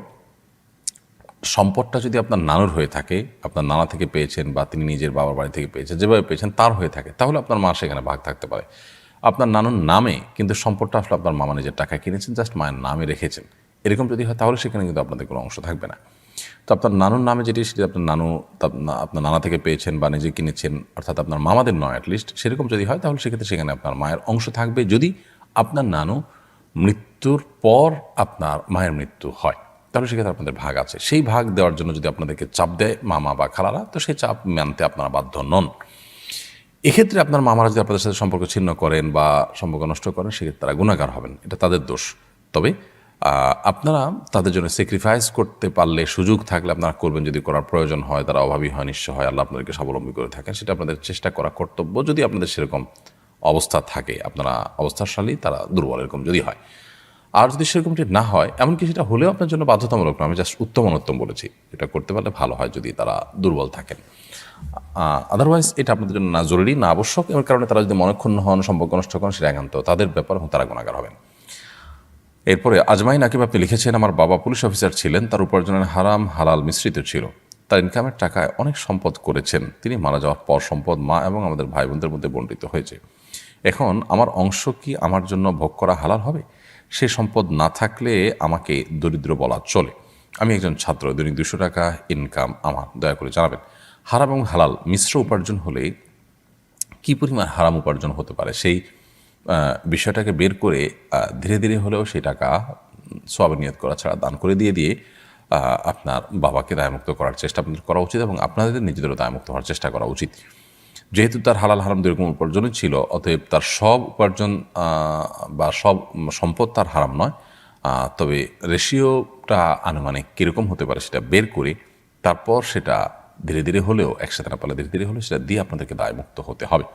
[SPEAKER 1] সম্পদটা যদি আপনার নানুর হয়ে থাকে, আপনার নানা থেকে পেয়েছেন বা তিনি নিজের বাবার বাড়ি থেকে পেয়েছেন, যেভাবে পেয়েছেন তার হয়ে থাকে, তাহলে আপনার মা সেখানে ভাগ থাকতে পারে। আপনার নানুর নামে কিন্তু সম্পদটা আসলে আপনার মামা নিজের টাকায় কিনেছেন, জাস্ট মায়ের নামে রেখেছেন, এরকম যদি হয় তাহলে সেখানে কিন্তু আপনাদের কোনো অংশ থাকবে না। তো আপনার নানুর নামে যেটি, সেটি আপনার নানু আপনার নানা থেকে পেয়েছেন বা নিজে কিনেছেন, অর্থাৎ আপনার মামাদের নয় অ্যাটলিস্ট, সেরকম যদি হয় তাহলে সেক্ষেত্রে সেখানে আপনার মায়ের অংশ থাকবে। যদি আপনার নানু মৃত্যুর পর আপনার মায়ের মৃত্যু হয় তাহলে সেক্ষেত্রে আপনাদের ভাগ আছে। সেই ভাগ দেওয়ার জন্য যদি আপনাদেরকে চাপ দেয় মামা বা খালারা, তো সেই চাপ মানতে আপনারা বাধ্য নন। এক্ষেত্রে আপনার মামারা যদি আপনাদের সাথে সম্পর্ক ছিন্ন করেন বা সম্পর্ক নষ্ট করেন, সেক্ষেত্রে তারা গুনাহগার হবেন, এটা তাদের দোষ। তবে আপনারা তাদের জন্য স্যাক্রিফাইস করতে পারলে, সুযোগ থাকলে আপনারা করবেন। যদি করার প্রয়োজন হয়, তারা অভাবী হয়, নিঃস্ব হয়, আল্লাহ আপনাদেরকে স্বাবলম্বী করে থাকেন, সেটা আপনাদের চেষ্টা করা কর্তব্য। যদি আপনাদের সেরকম অবস্থা থাকে, আপনারা অবস্থাশালী, তারা দুর্বল, এরকম যদি হয়। আর যদি সেরকমটি না হয়, এমনকি সেটা হলেও আপনার জন্য বাধ্যতামূলক নয়, আমি জাস্ট উত্তম অনুত্তম বলেছি, এটা করতে পারলে ভালো হয় যদি তারা দুর্বল থাকেন। আদারওয়াইজ এটা আপনাদের জন্য না জরুরি, না আবশ্যক। এর কারণে তারা যদি মনক্ষুণ্ণ হন, সম্পর্ক নষ্ট করেন, সেটা একান্ত তাদের ব্যাপার এবং তারা গুনাহগার হবেন। এরপরে আজমাইন আকিব আপনি লিখেছেন, আমার বাবা পুলিশ অফিসার ছিলেন, তার উপার্জনের হারাম হালাল মিশ্রিত ছিল। তার ইনকামের টাকায় অনেক সম্পদ করেছেন। তিনি মারা যাওয়ার পর সম্পদ মা এবং আমাদের ভাই বোনদের মধ্যে বণ্টিত হয়েছে। এখন আমার অংশ কি আমার জন্য ভোগ করা হালাল হবে? সে সম্পদ না থাকলে আমাকে দরিদ্র বলা চলে। আমি একজন ছাত্র, দৈনিক 200 টাকা ইনকাম আমার, দয়া করে জানাবেন। হারাম এবং হালাল মিশ্র উপার্জন হলে কী পরিমাণ হারাম উপার্জন হতে পারে, সেই বিষয়টাকে বের করে ধীরে ধীরে হলেও সেই টাকা সওয়াবের নিয়ত করা ছাড়া দান করে দিয়ে আপনার বাবাকে দায়মুক্ত করার চেষ্টা আপনাদের করা উচিত এবং আপনাদের নিজেদেরও দায়মুক্ত হওয়ার চেষ্টা করা উচিত। যেহেতু তার হালাল হারাম দুরকম উপার্জনই ছিল, অতএব তার সব উপার্জন বা সব সম্পদ তার হারাম নয়। তবে রেশিওটা আনুমানিক কীরকম হতে পারে সেটা বের করে তারপর সেটা ধীরে ধীরে হলেও, একসাথে না পারলে ধীরে ধীরে হলেও সেটা দিয়ে আপনাদেরকে দায়মুক্ত হতে হবে।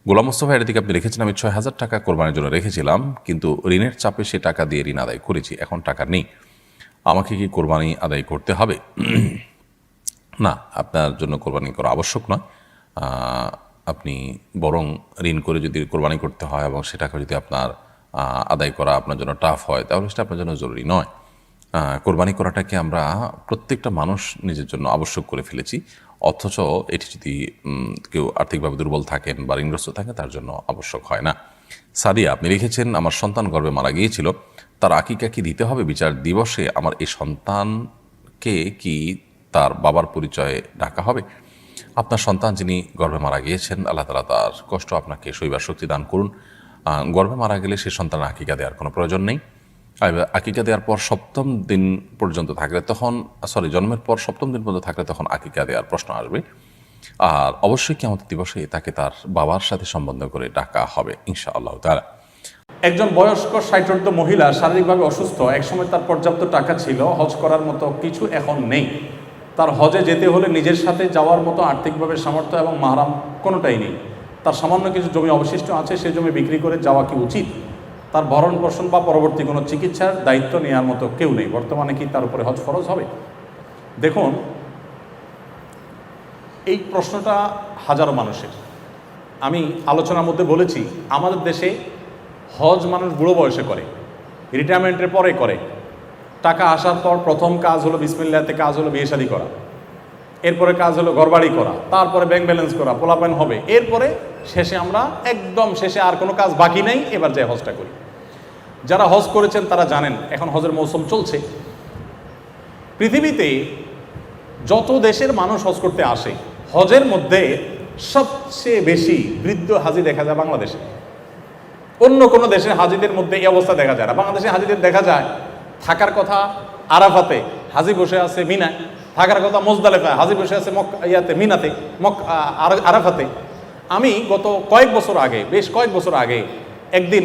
[SPEAKER 1] গোলাম মোস্তফা এর দিকে আপনি রেখেছেন, আমি 6,000 টাকা কোরবানির জন্য রেখেছিলাম, কিন্তু ঋণের চাপে সে টাকা দিয়ে ঋণ আদায় করেছি, এখন টাকা নেই, আমাকে কি কোরবানি আদায় করতে হবে? না, আপনার জন্য কোরবানি করা আবশ্যক নয়। আপনি বরং ঋণ করে যদি কোরবানি করতে হয় এবং সেটাকে যদি আপনার আদায় করা আপনার জন্য টাফ হয়, তাহলে সেটা আপনার জন্য জরুরি নয়। কোরবানি করাটাকে আমরা প্রত্যেকটা মানুষ নিজের জন্য আবশ্যক করে ফেলেছি, অথচ এটি যদি কেউ আর্থিকভাবে দুর্বল থাকেন বা ঋণগ্রস্ত থাকেন, তার জন্য আবশ্যক হয় না। সাদিয়া আপনি লিখেছেন, আমার সন্তান গর্ভে মারা গিয়েছিল, তার আকিকা কি দিতে হবে? বিচার দিবসে আমার এই সন্তানকে কি তার বাবার পরিচয়ে ডাকা হবে? আপনার সন্তান যিনি গর্ভে মারা গিয়েছেন, আল্লাহ তাআলা তার কষ্ট আপনাকে সইবার শক্তি দান করুন। গর্ভে মারা গেলে সে সন্তানের আকিকা দেওয়ার কোনো প্রয়োজন নেই। আকিকা দেওয়ার পর সপ্তম দিন পর্যন্ত থাকলে তখন, জন্মের পর সপ্তম দিন পর্যন্ত থাকলে তখন আকিকা দেওয়ার প্রশ্ন আসবে। আর অবশ্যই কিয়ামত দিবসে তাকে তার বাবার সাথে সম্বন্ধ করে ডাকা হবে ইনশাআল্লাহ তাআলা।
[SPEAKER 3] একজন বয়স্ক 60 মহিলা শারীরিকভাবে অসুস্থ, একসময় তার পর্যাপ্ত টাকা ছিল, হজ করার মতো কিছু এখন নেই। তার হজে যেতে হলে নিজের সাথে যাওয়ার মতো আর্থিকভাবে সামর্থ্য এবং মাহরাম কোনোটাই নেই। তার সামান্য কিছু জমি অবশিষ্ট আছে, সে জমি বিক্রি করে যাওয়া কি উচিত? তার ভরণ পোষণ বা পরবর্তী কোনো চিকিৎসার দায়িত্ব নেওয়ার মতো কেউ নেই, বর্তমানে কি তার উপরে হজ ফরজ হবে? দেখুন, এই প্রশ্নটা হাজারো মানুষের। আমি আলোচনার মধ্যে বলেছি, আমাদের দেশে হজ মানুষ বুড়ো বয়সে করে, রিটায়ারমেন্টের পরে করে। টাকা আসার পর প্রথম কাজ হলো বিসমিল্লাহতে, কাজ হলো বিয়ে শাদী করা, এরপরে কাজ হলো ঘরবাড়ি করা, তারপরে ব্যাংক ব্যালেন্স করা, পোলাপান হবে, এরপরে শেষে আমরা একদম শেষে আর কোনো কাজ বাকি নেই, এবার যে হজটা করি। যারা হজ করেছেন তারা জানেন, এখন হজের মৌসুম চলছে। পৃথিবীতে যত দেশের মানুষ হজ করতে আসে, হজের মধ্যে সবচেয়ে বেশি বৃদ্ধ হাজি দেখা যায় বাংলাদেশে। অন্য কোনো দেশের হাজিদের মধ্যে এই অবস্থা দেখা যায় না। বাংলাদেশে হাজিদের দেখা যায় থাকার কথা আরাফাতে, হাজি বসে আছে মিনায়, থাকার কথা মুজদালিফায়, হাজি বসে আছে মিনাতে, আরাফাতে। আমি গত কয়েক বছর আগে, বেশ কয়েক বছর আগে একদিন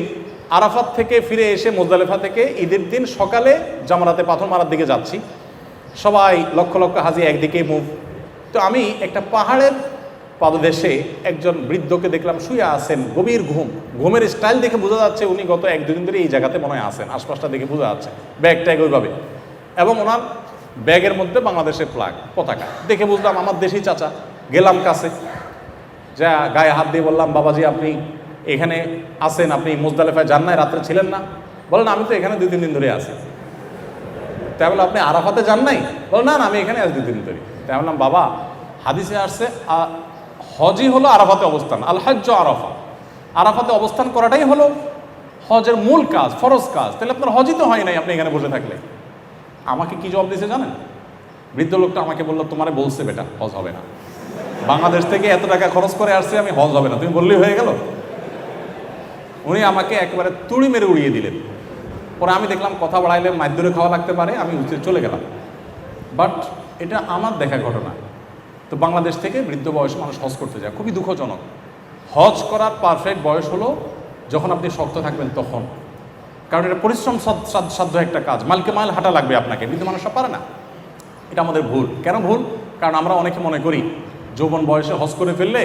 [SPEAKER 3] আরাফাত থেকে ফিরে এসে মুজদালিফা থেকে ঈদের দিন সকালে জামরাতে পাথর মারার দিকে যাচ্ছি, সবাই লক্ষ লক্ষ হাজি একদিকে মুভ। তো আমি একটা পাহাড়ের পাদদেশে একজন বৃদ্ধকে দেখলাম শুয়ে আছেন, গভীর ঘুম। ঘুমের স্টাইল দেখে বোঝা যাচ্ছে উনি গত 1-2 দিন ধরে এই জায়গাতে মনে হয় আছেন, আশপাশটা দেখে বোঝা যাচ্ছে, ব্যাগ ট্যাগ ওইভাবে, এবং ওনার ব্যাগের মধ্যে বাংলাদেশের ফ্ল্যাগ, পতাকা দেখে বুঝলাম আমার দেশি চাচা। গেলাম কাছে, যা গায়ে হাত দিয়ে বললাম, বাবাজি আপনি এখানে আছেন, আপনি মুজদালিফায় যান নাই, রাত্রে ছিলেন না? বলেন আমি তো এখানে 2-3 দিন ধরে আছি। তাই বললাম আপনি আরাফাতে যান নাই? বলেন না, আমি এখানে আছি 2 দিন ধরে। তাই বললাম বাবা, হাদিসে আসছে হজই হলো আরাফাতে অবস্থান, আল হজ্জ আরাফা, আরাফাতে অবস্থান করাটাই হলো হজের মূল কাজ, ফরজ কাজ। তাহলে আপনার হজই তো হয় নাই আপনি এখানে বসে থাকলে। আমাকে কি জবাব দিয়েছে জানেন? বৃদ্ধ লোকটা আমাকে বললো, তোমারে বলছে বেটা হজ হবে না, বাংলাদেশ থেকে এত টাকা খরচ করে আসছে, আমি হজ হবে না, তুমি বললেই হয়ে গেল। উনি আমাকে একেবারে তুড়ি মেরে উড়িয়ে দিলেন। পরে আমি দেখলাম কথা বাড়াইলে মাইদুরে খাওয়া লাগতে পারে, আমি চলে গেলাম। বাট এটা আমার দেখা ঘটনা। তো বাংলাদেশ থেকে বৃদ্ধ বয়সে মানুষ হজ করতে যায়, খুবই দুঃখজনক। হজ করার পারফেক্ট বয়স হলো যখন আপনি শক্ত থাকবেন তখন, কারণ এটা পরিশ্রম সাধ্য একটা কাজ, মাইলকে মাইল হাঁটা লাগবে আপনাকে, বৃদ্ধ মানুষরা পারে না। এটা আমাদের ভুল। কেন ভুল? কারণ আমরা অনেকে মনে করি যৌবন বয়সে হজ করে ফেললে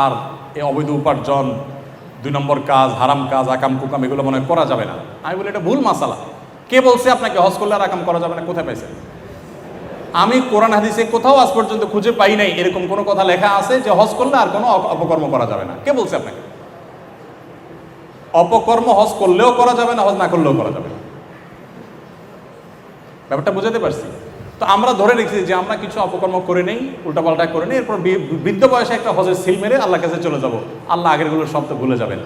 [SPEAKER 3] আর এই অবৈধ উপার্জন, 2 নম্বর কাজ, হারাম কাজ, আকাম কুকাম এগুলো মনে করা যাবে না। আমি বলি এটা ভুল মাসালা। কে বলছে আপনাকে হজ করলে আর আকাম করা যাবে না? কোথায় পাইছেন? আমি কোরআন হাদিসে কোথাও আজ পর্যন্ত খুঁজে পাই নাই এরকম কোনো কথা লেখা আছে যে হজ করলে আর কোনো অপকর্ম করা যাবে না। কে বলছে আপনাকে? অপকর্ম হজ করলেও করা যাবে না, হজ না করলেও করা যাবে না। ব্যাপারটা বুঝাতে পারছি? তো আমরা ধরে রেখেছি যে আমরা কিছু অপকর্ম করে নেই, উল্টাপাল্টা করে নেই, এরপর বৃদ্ধ বয়সে একটা হজের সিল মেরে আল্লাহর কাছে চলে যাব, আল্লাহ আগেরগুলো সব তো ভুলে যাবেন।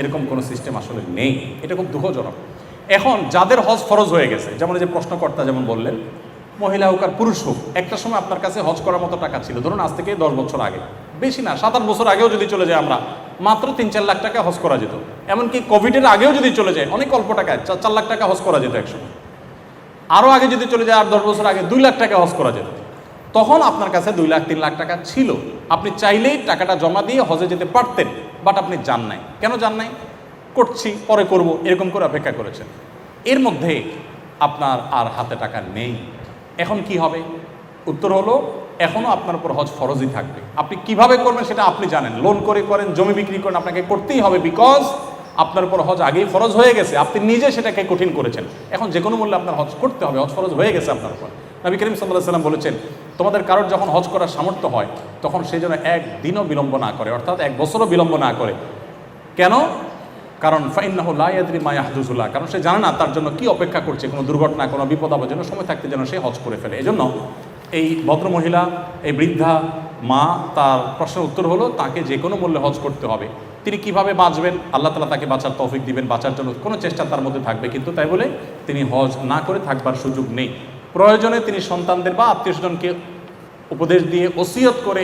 [SPEAKER 3] এরকম কোনো সিস্টেম আসলে নেই। এটা খুব দুঃখজনক। এখন যাদের হজ ফরজ হয়ে গেছে, যেমন এই যে প্রশ্নকর্তা যেমন বললেন, মহিলা হোক আর পুরুষ হোক, একটা সময় আপনার কাছে হজ করার মতো টাকা ছিল, ধরুন আজ থেকে 10 বছর আগে, বেশি না 7-8 বছর আগেও যদি চলে যায় আমরা, মাত্র 3-4 লাখ টাকা হজ করা যেত। এমনকি কোভিডের আগেও যদি চলে যায় অনেক অল্প টাকায় 4 লাখ টাকা হজ করা যেত একসময়। আরও আগে যদি চলে যায়, 8-10 বছর আগে 2 লাখ টাকা হজ করা যেত। তখন আপনার কাছে 2 লাখ 3 লাখ টাকা ছিল, আপনি চাইলেই টাকাটা জমা দিয়ে হজে যেতে পারতেন। বাট আপনি যান নাই। কেন যান নাই? করছি, পরে করব, এরকম করে অপেক্ষা করেছেন। এর মধ্যে আপনার আর হাতে টাকা নেই। এখন কি হবে? উত্তর হলো এখনও আপনার উপর হজ ফরজই থাকবে। আপনি কিভাবে করবেন সেটা আপনি জানেন। লোন করে করেন, জমি বিক্রি করেন, আপনাকে করতেই হবে, বিকজ আপনার উপর হজ আগেই ফরজ হয়ে গেছে, আপনি নিজে সেটাকে কঠিন করেছেন। এখন যে কোনো মূল্যে আপনার হজ করতে হবে, হজ ফরজ হয়ে গেছে আপনার উপর। নবী করিম সাল্লাল্লাহু আলাইহি ওয়াসাল্লাম বলেছেন, তোমাদের কারোর যখন হজ করার সামর্থ্য হয় তখন সে যেন 1 দিনও বিলম্ব না করে, অর্থাৎ 1 বছরও বিলম্ব না করে। কেন? কারণ ফাইন্নাহু লা ইয়াদরি মা ইয়াহদুসু লাহু, কারণ সে জানে না তার জন্য কি অপেক্ষা করছে, কোনো দুর্ঘটনা, কোনো বিপদ আপদের জন্য সময় থাকতে যেন সে হজ করে ফেলে। এজন্য এই ভদ্রমহিলা, এই বৃদ্ধা মা, তার প্রশ্নের উত্তর হলো তাকে যে কোনো মূল্যে হজ করতে হবে। তিনি কিভাবে বাঁচবেন? আল্লাহ তাআলা তাকে বাঁচার তৌফিক দিবেন, বাঁচার জন্য কোনো চেষ্টা তার মধ্যে থাকবে, কিন্তু তাই বলে তিনি হজ না করে থাকবার সুযোগ নেই। প্রয়োজনে তিনি সন্তানদের বা আত্মীয়স্বজনকে উপদেশ দিয়ে, ওসিয়ত করে,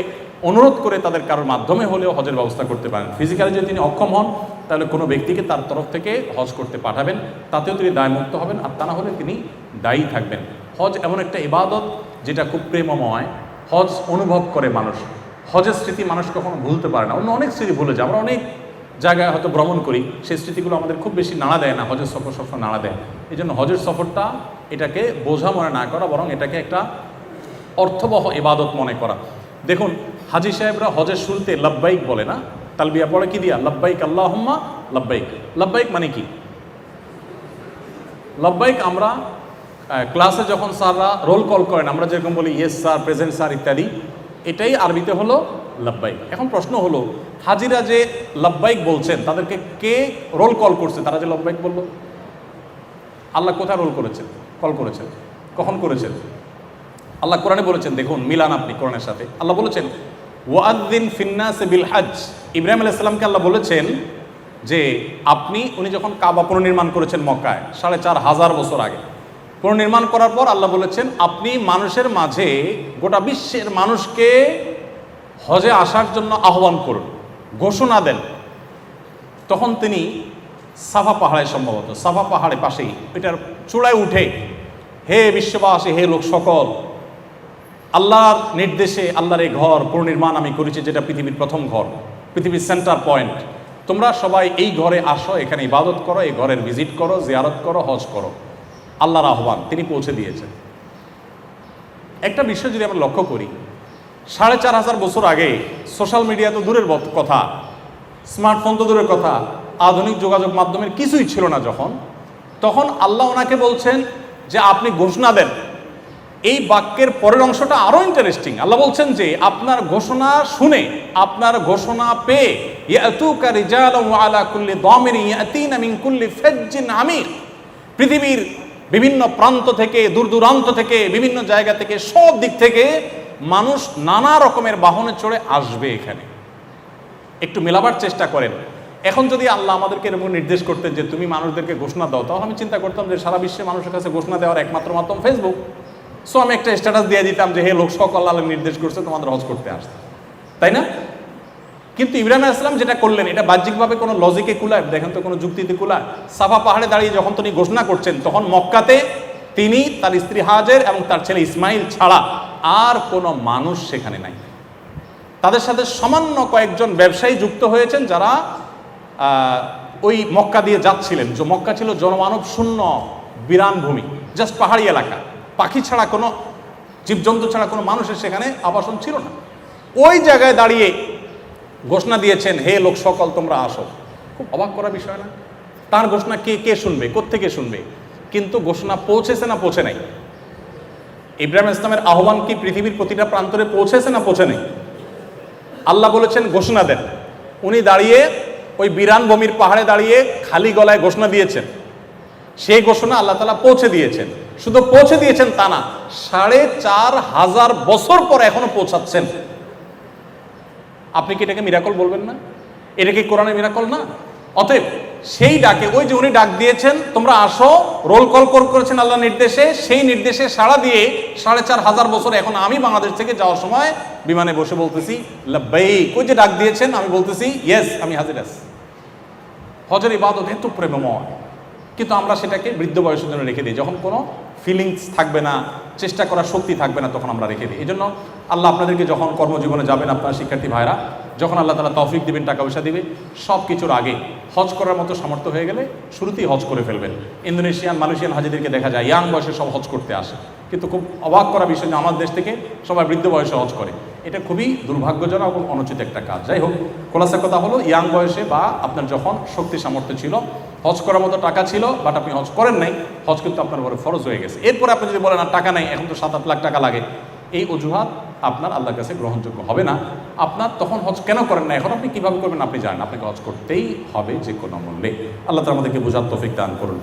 [SPEAKER 3] অনুরোধ করে তাদের কারোর মাধ্যমে হলেও হজের ব্যবস্থা করতে পারেন। ফিজিক্যালি যদি তিনি অক্ষম হন তাহলে কোনো ব্যক্তিকে তার তরফ থেকে হজ করতে পাঠাবেন, তাতেও তিনি দায়মুক্ত হবেন, আর তা না হলে তিনি দায়ী থাকবেন। হজ এমন একটা ইবাদত যেটা খুব প্রেমময়। হজ অনুভব করে মানুষ, হজের স্মৃতি মানুষ কখনো ভুলতে পারে না। অন্য অনেক স্মৃতি ভুলে যায়। আমরা অনেক জায়গায় হয়তো ভ্রমণ করি, সেই স্মৃতিগুলো আমাদের খুব বেশি নাড়া দেয় না, হজের সফর সবসময় নাড়া দেয়। এই জন্য হজের সফরটা এটাকে বোঝা মনে না করা, বরং এটাকে একটা অর্থবহ ইবাদত মনে করা। দেখুন, হাজি সাহেবরা হজের শুরুতে লাব্বাইক বলে না, তালবিয়া পড়ে কি দিয়া? লাব্বাইক আল্লাহুম্মা লাব্বাইক। লাব্বাইক মানে কি? লাব্বাইক আমরা ক্লাসে যখন স্যাররা রোল কল করেন, আমরা যেরকম বলি ইয়েস স্যার, প্রেজেন্ট স্যার ইত্যাদি, এটাই আরবিতে হলো লাব্বাইক। এখন প্রশ্ন হলো, হাজিরা যে লাব্বাইক বলছেন তাদেরকে কে রোল কল করছে? তারা যে লাব্বাইক বলল, আল্লাহ কোথায় রোল করেছেন, কল করেছেন, কখন করেছেন? আল্লাহ কোরআনে বলেছেন, দেখুন মিলান আপনি কোরআনের সাথে। আল্লাহ বলেছেন ওয়াদ্দিন ফিন্নাসি বিল হজ। ইব্রাহিম আলাইহিস সালামকে আল্লাহ বলেছেন যে উনি যখন কাবা পুনর্নির্মাণ করেছেন মক্কায় 4500 বছর আগে, পুনর্নির্মাণ করার পর আল্লাহ বলেছেন আপনি মানুষের মাঝে, গোটা বিশ্বের মানুষকে হজে আসার জন্য আহ্বান করুন, ঘোষণা দেন। তখন তিনি সাফা পাহাড়ে, সম্ভবত সাফা পাহাড়ে পাশেই এটার চূড়ায় উঠে, হে বিশ্ববাসী, হে লোক সকল, আল্লাহর নির্দেশে আল্লাহর এই ঘর পুনর্নির্মাণ আমি করেছি, যেটা পৃথিবীর প্রথম ঘর, পৃথিবীর সেন্টার পয়েন্ট। তোমরা সবাই এই ঘরে আসো, এখানে ইবাদত করো, এই ঘরের ভিজিট করো, জিয়ারত করো, হজ করো। আল্লাহর আহ্বান তিনি পৌঁছে দিয়েছেন। একটা বিষয় যদি আমরা লক্ষ্য করি, 4500 বছর আগে সোশ্যাল মিডিয়া তো দূরের কথা, স্মার্টফোন তো দূরের কথা, আধুনিক যোগাযোগ মাধ্যমের কিছুই ছিল না তখন আল্লাহ ওনাকে বলছেন যে আপনি ঘোষণা দেন। এই বাক্যের পরের অংশটা আরো ইন্টারেস্টিং। আল্লাহ বলছেন যে আপনার ঘোষণা শুনে, আপনার ঘোষণা পেয়ে, ইয়াতুকা রিজালান ওয়া আলা কুল্লি দামিরিন ইয়াতিনা মিন কুল্লি ফাজ্জিন আমিক, পৃথিবীর বিভিন্ন প্রান্ত থেকে, দূর দূরান্ত থেকে, বিভিন্ন জায়গা থেকে, সব দিক থেকে মানুষ নানা রকমের বাহনে চড়ে আসবে এখানে। একটু মেলাবার চেষ্টা করেন। এখন যদি আল্লাহ আমাদেরকে এরকম নির্দেশ করতেন যে তুমি মানুষদেরকে ঘোষণা দাও, তাহলে আমি চিন্তা করতাম যে সারা বিশ্বের মানুষের কাছে ঘোষণা দেওয়ার একমাত্র মাধ্যম ফেসবুক। সো আমি একটা স্ট্যাটাস দিয়ে দিতাম যে হে লোক সকল আল্লাহ নির্দেশ করছে তোমাদের হজ করতে আসতে, তাই না? কিন্তু ইব্রাহিম আলাইহিস সালাম যেটা করলেন এটা বাহ্যিকভাবে কোনো লজিকে কুলায়, দেখেন তো কোনো যুক্তিতে কুলায়? সাফা পাহাড়ে দাঁড়িয়ে যখন তিনি ঘোষণা করছেন তখন মক্কাতে তিনি, তার স্ত্রী হাজের এবং তার ছেলে ইসমাইল ছাড়া আর কোনো মানুষ সেখানে নাই। তাদের সাথে সামান্য কয়েকজন ব্যবসায়ী যুক্ত হয়েছেন যারা ওই মক্কা দিয়ে যাচ্ছিলেন। যে মক্কা ছিল জনমানব শূন্য বিরান ভূমি, জাস্ট পাহাড়ি এলাকা, পাখি ছাড়া কোনো জীবজন্তু ছাড়া কোনো মানুষের সেখানে আবাসন ছিল না। ওই জায়গায় দাঁড়িয়ে ঘোষণা দিয়েছেন হে লোক সকল তোমরা আসো। খুব অবাক করার বিষয় না? তার ঘোষণা কে কে শুনবে, কোত্থেকে শুনবে? কিন্তু ঘোষণা পৌঁছেছে না পৌঁছে নাই? ইব্রাহিম ইসলামের আহ্বান কি পৃথিবীর প্রতিটা প্রান্তরে পৌঁছেছে না পৌঁছে নেই? আল্লাহ বলেছেন ঘোষণা দেন, উনি দাঁড়িয়ে ওই বিরান ভূমির পাহাড়ে দাঁড়িয়ে খালি গলায় ঘোষণা দিয়েছেন। সেই ঘোষণা আল্লাহ তাআলা পৌঁছে দিয়েছেন। শুধু পৌঁছে দিয়েছেন তা না, ৪,৫০০ বছর পর এখনো পৌঁছাচ্ছেন। আপনি কি এটাকে মিরাকল বলবেন না? এটা কি কোরআনের মিরাকল না? অতএব সেই ডাকে, ওই যে উনি ডাক দিয়েছেন তোমরা আসো, রোল কল করেছেন আল্লাহ নির্দেশে, সেই নির্দেশে সাড়া দিয়ে ৪,৫০০ বছর এখন আমি বাংলাদেশ থেকে যাওয়ার সময় বিমানে বসে বলতেছি লাব্বাইক। ওই যে ডাক দিয়েছেন আমি বলতেছি ইয়েস, আমি হাজির আছি। হজের ইবাদত এত প্রেমময়, কিন্তু আমরা সেটাকে বৃদ্ধ বয়সের জন্য রেখে দিই। যখন কোনো ফিলিংস থাকবে না, চেষ্টা করার শক্তি থাকবে না, তখন আমরা রেখে দিই। এই জন্য আল্লাহ আপনাদেরকে যখন কর্মজীবনে যাবেন, আপনার শিক্ষার্থী ভাইরা, যখন আল্লাহ তাআলা তৌফিক দিবেন, টাকা পয়সা দিবে, সব কিছুর আগে হজ করার মতো সামর্থ্য হয়ে গেলে শুরুতেই হজ করে ফেলবেন। ইন্দোনেশিয়ান, মালয়েশিয়ান হাজিদেরকে দেখা যায় ইয়াং বয়সে সব হজ করতে আসে, কিন্তু খুব অবাক করা বিষয় যে আমার দেশ থেকে সবাই বৃদ্ধ বয়সে হজ করে। এটা খুবই দুর্ভাগ্যজনক এবং অনুচিত একটা কাজ। যাই হোক, খোলাসা কথা হলো, ইয়াং বয়সে বা আপনার যখন শক্তি সামর্থ্য ছিল, হজ করার মতো টাকা ছিল, বাট আপনি হজ করেন নাই, হজ কিন্তু আপনার উপরে ফরজ হয়ে গেছে। এরপরে আপনি যদি বলেন আর টাকা নাই, এখন তো ৭-৮ লাখ টাকা লাগে, এই অজুহাত আপনার আল্লাহর কাছে গ্রহণযোগ্য হবে না। আপনার তখন হজ কেন করেন না, এখন আপনি কিভাবে করবেন আপনি জানেন, আপনাকে হজ করতেই হবে যে কোনো মূল্যে। আল্লাহ তাআলা আমাদেরকে বোঝার তৌফিক দান করুন।